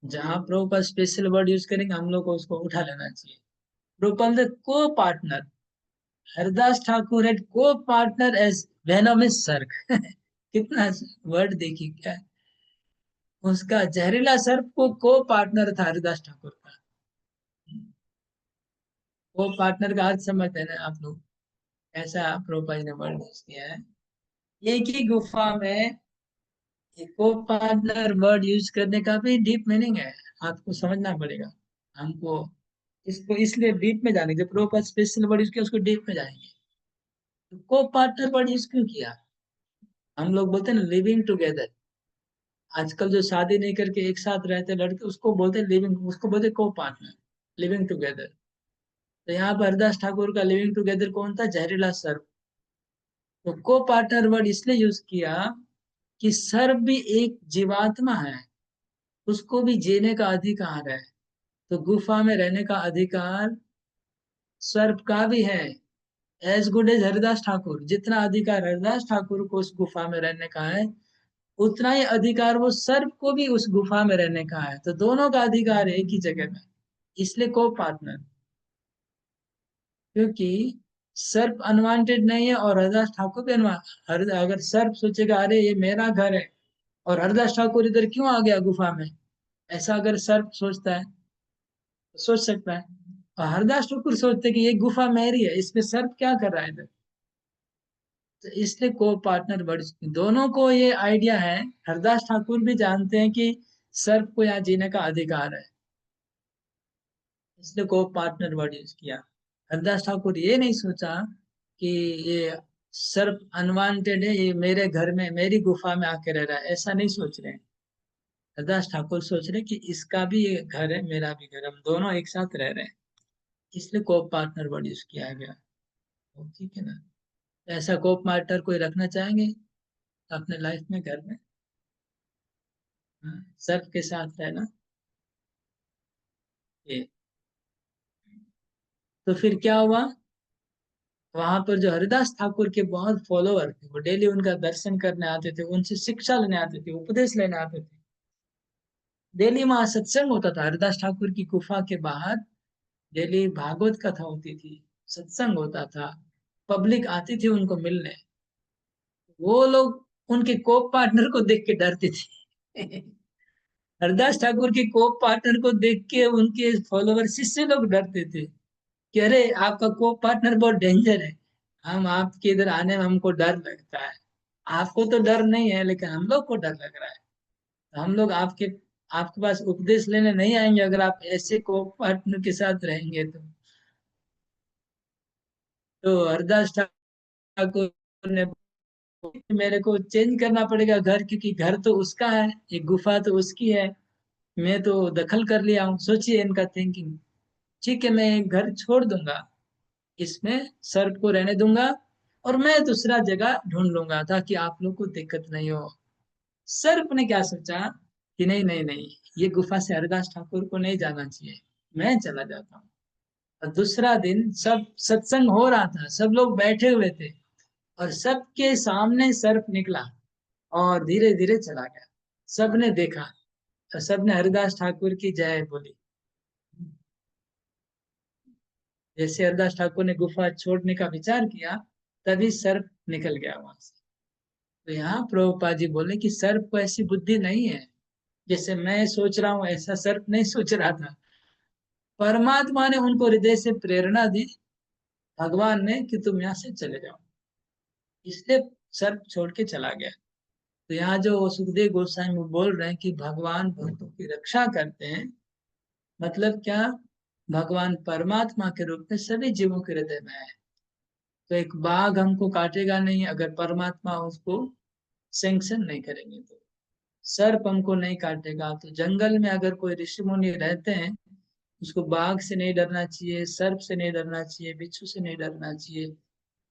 जहाँ प्रभुपाद स्पेशल वर्ड यूज करेंगे हम लोग को उसको उठा लेना चाहिए। प्रभुपाद को partner, Haridas Thakur had co-partner as venomous सर्प कितना वर्ड देखिए क्या है। उसका जहरीला सर्प को को पार्टनर था हरिदास ठाकुर का। को पार्टनर का अर्थ समझते हैं ना आप लोग, ऐसा प्रभुपाद ने वर्ड यूज किया है। एक ही गुफा में को पार्टनर वर्ड यूज करने का भी डीप मीनिंग है, आपको समझना पड़ेगा। हमको इसको इसलिए डीप में जानेंगे, प्रभुपाद स्पेशल वर्ड यूज किया उसको डीप में जाएंगे। तो को पार्टनर वर्ड यूज क्यों किया? हम लोग बोलते हैं ना लिविंग टुगेदर, आजकल जो शादी नहीं करके एक साथ रहते लड़के उसको बोलते लिविंग, उसको बोलते को पार्टनर, लिविंग टुगेदर। तो यहाँ पर हरदास ठाकुर का लिविंग टुगेदर कौन था? जहरीला सर्प। तो को पार्टनर वर्ड इसलिए यूज किया कि सर्प भी एक जीवात्मा है, उसको भी जीने का अधिकार है। तो गुफा में रहने का अधिकार सर्प का भी है, as good as Haridas Thakur. जितना अधिकार हरिदास ठाकुर को उस गुफा में रहने का है, उतना ही अधिकार वो सर्प को भी उस गुफा में रहने का है। तो दोनों का अधिकार है एक ही जगह में, इसलिए को पार्टनर। क्योंकि सर्प अनवांटेड नहीं है और हरदास ठाकुर भी अगर सर्प सोचेगा अरे ये मेरा घर है और हरदास ठाकुर इधर क्यों आ गया गुफा में, ऐसा अगर सर्प सोचता है तो सोच सकता है। और हरदास ठाकुर सोचते कि ये गुफा मेरी है, इसमें सर्प क्या कर रहा है इधर। तो इसलिए को पार्टनर वर्ड, दोनों को ये आइडिया है। हरदास ठाकुर भी जानते हैं कि सर्प को यहाँ जीने का अधिकार है, इसलिए को पार्टनर वर्ड यूज किया। हरदास ठाकुर ये नहीं सोचा कि ये सर्प अनवांटेड है, ये मेरे घर में मेरी गुफा में आके रह रहा है, ऐसा नहीं सोच रहे हैं। हरदास ठाकुर सोच रहे कि इसका भी ये घर है, मेरा भी घर, हम दोनों एक साथ रह रहे हैं, इसलिए को पार्टनर वर्ड यूज किया गया। ठीक है ना? ऐसा को पार्टनर कोई रखना चाहेंगे अपने लाइफ में, घर में? सर्प के साथ रहना ये। तो फिर क्या हुआ, वहां पर जो हरिदास ठाकुर के बहुत फॉलोअर थे, वो डेली उनका दर्शन करने आते थे, उनसे शिक्षा लेने आते थे, उपदेश लेने आते थे। डेली वहां सत्संग होता था हरिदास ठाकुर की गुफा के बाहर, डेली भागवत कथा होती थी, सत्संग होता था, पब्लिक आती थी उनको मिलने। वो लोग उनके को पार्टनर को देख के डरते थे हरदास ठाकुर के को पार्टनर को देख के उनके फॉलोवर शिष्य लोग डरते थे कि अरे आपका को पार्टनर बहुत डेंजर है, हम आपके इधर आने में हमको डर लगता है। आपको तो डर नहीं है लेकिन हम लोग को डर लग रहा है, तो हम लोग आपके आपके पास उपदेश लेने नहीं आएंगे अगर आप ऐसे को पार्टनर के साथ रहेंगे तो हरदास ठाकुर ने मेरे को चेंज करना पड़ेगा घर, क्योंकि घर तो उसका है, एक गुफा तो उसकी है, मैं तो दखल कर लिया हूँ। सोचिए इनका थिंकिंग। ठीक है, मैं घर छोड़ दूंगा, इसमें सर्प को रहने दूंगा और मैं दूसरा जगह ढूंढ लूंगा ताकि आप लोग को दिक्कत नहीं हो। सर्प ने क्या सोचा कि नहीं नहीं नहीं, ये गुफा से हरिदास ठाकुर को नहीं जाना चाहिए, मैं चला जाता हूँ। और दूसरा दिन सब सत्संग हो रहा था, सब लोग बैठे हुए थे और सबके सामने सर्प निकला और धीरे धीरे चला गया। सबने देखा और सबने हरिदास ठाकुर की जय बोली। जैसे हरदास ठाकुर ने गुफा छोड़ने का विचार किया, तभी सर्प निकल गया वहां से। तो यहाँ प्रभुपाद जी बोले कि सर्प को ऐसी बुद्धि नहीं है, जैसे मैं सोच रहा हूँ ऐसा सर्प नहीं सोच रहा था। परमात्मा ने उनको हृदय से प्रेरणा दी, भगवान ने, कि तुम यहाँ से चले जाओ, इसलिए सर्प छोड़ के चला गया। तो यहाँ जो सुखदेव गोस्वामी बोल रहे हैं कि भगवान भक्तों की रक्षा करते हैं, मतलब क्या? भगवान परमात्मा के रूप में सभी जीवों के हृदय में है। तो एक बाघ हमको काटेगा नहीं अगर परमात्मा उसको सैंक्शन नहीं करेंगे। तो सर्प हमको नहीं काटेगा। तो जंगल में अगर कोई ऋषि मुनि रहते हैं, उसको बाघ से नहीं डरना चाहिए, सर्प से नहीं डरना चाहिए, बिच्छू से नहीं डरना चाहिए।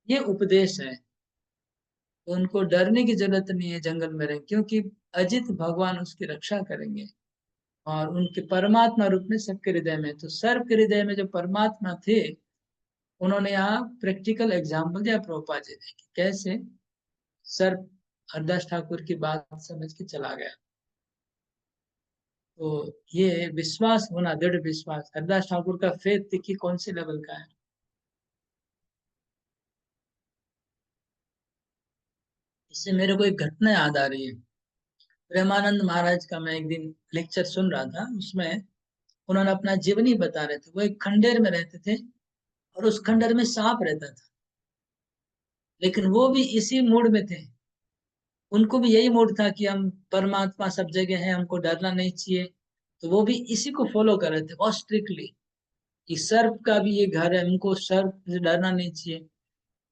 ये उपदेश है। तो उनको डरने की जरूरत नहीं है जंगल में रहे, क्योंकि अजित भगवान उसकी रक्षा करेंगे और उनके परमात्मा रूप में सबके हृदय में। तो सर्प के हृदय में जो परमात्मा थे, उन्होंने यहाँ प्रैक्टिकल एग्जाम्पल दिया प्रभुपाद जी ने कि कैसे सर्प हरदास ठाकुर की बात समझ के चला गया। तो ये विश्वास होना, दृढ़ विश्वास, हरदास ठाकुर का फेथ देखिए कौन से लेवल का है। इससे मेरे को एक घटना याद आ रही है। प्रेमानंद महाराज का मैं एक दिन लेक्चर सुन रहा था, उसमें उन्होंने अपना जीवनी बता रहे थे। वो एक खंडेर में रहते थे और उस खंडर में सांप रहता था, लेकिन वो भी इसी मूड में थे। उनको भी यही मूड था कि हम परमात्मा सब जगह है, हमको डरना नहीं चाहिए। तो वो भी इसी को फॉलो कर रहे थे बहुत स्ट्रिक्टली कि सर्प का भी ये घर है, हमको सर्प से डरना नहीं चाहिए।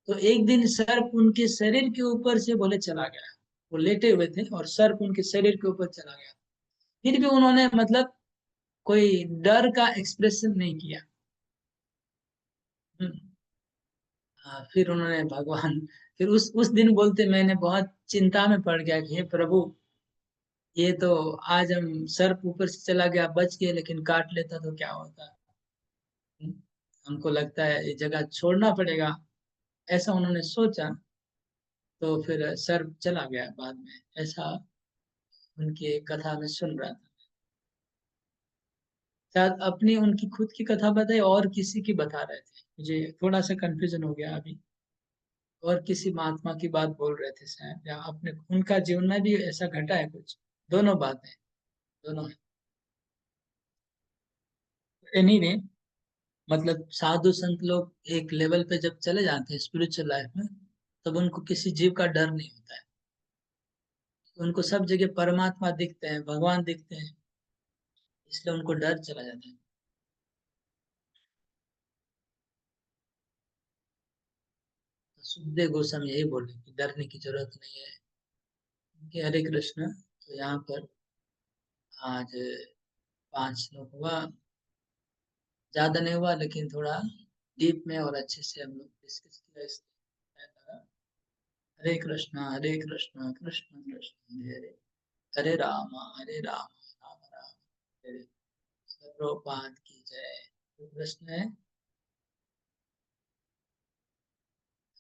तो एक दिन सर्प उनके शरीर के ऊपर से बोले चला गया। वो लेटे हुए थे और सर्प उनके शरीर के ऊपर चला गया। फिर भी उन्होंने मतलब कोई डर का एक्सप्रेशन नहीं किया। हम्म। फिर उन्होंने भगवान, फिर उस दिन बोलते मैंने बहुत चिंता में पड़ गया कि हे प्रभु, ये तो आज हम सर्प ऊपर से चला गया बच गए, लेकिन काट लेता तो क्या होता। हम्म, हमको लगता है ये जगह छोड़ना पड़ेगा, ऐसा उन्होंने सोचा। तो फिर सर्प चला गया बाद में, ऐसा उनकी कथा में सुन रहा था। शायद अपनी उनकी खुद की कथा बताई और किसी की बता रहे थे, मुझे थोड़ा सा कंफ्यूजन हो गया अभी। और किसी महात्मा की बात बोल रहे थे शायद, या अपने उनका जीवन में भी ऐसा घटा है कुछ। दोनों बातें, दोनों है। एनीवे, मतलब साधु संत लोग एक लेवल पे जब चले जाते हैं स्पिरिचुअल लाइफ में, तब उनको किसी जीव का डर नहीं होता है। उनको सब जगह परमात्मा दिखते हैं, भगवान दिखते हैं, इसलिए उनको डर चला जाता है। तो सुखदेव गोस्वामी यही बोले कि डरने की जरूरत नहीं है। कि हरे कृष्ण। तो यहाँ पर आज 5 श्लोक हुआ, ज्यादा नहीं हुआ, लेकिन थोड़ा डीप में और अच्छे से हम लोग डिस्कस किया इसलिए। हरे कृष्णा कृष्ण कृष्ण हरे हरे, हरे राम राम राम हरे हरे। प्रभुपाद की जय। कृष्ण है।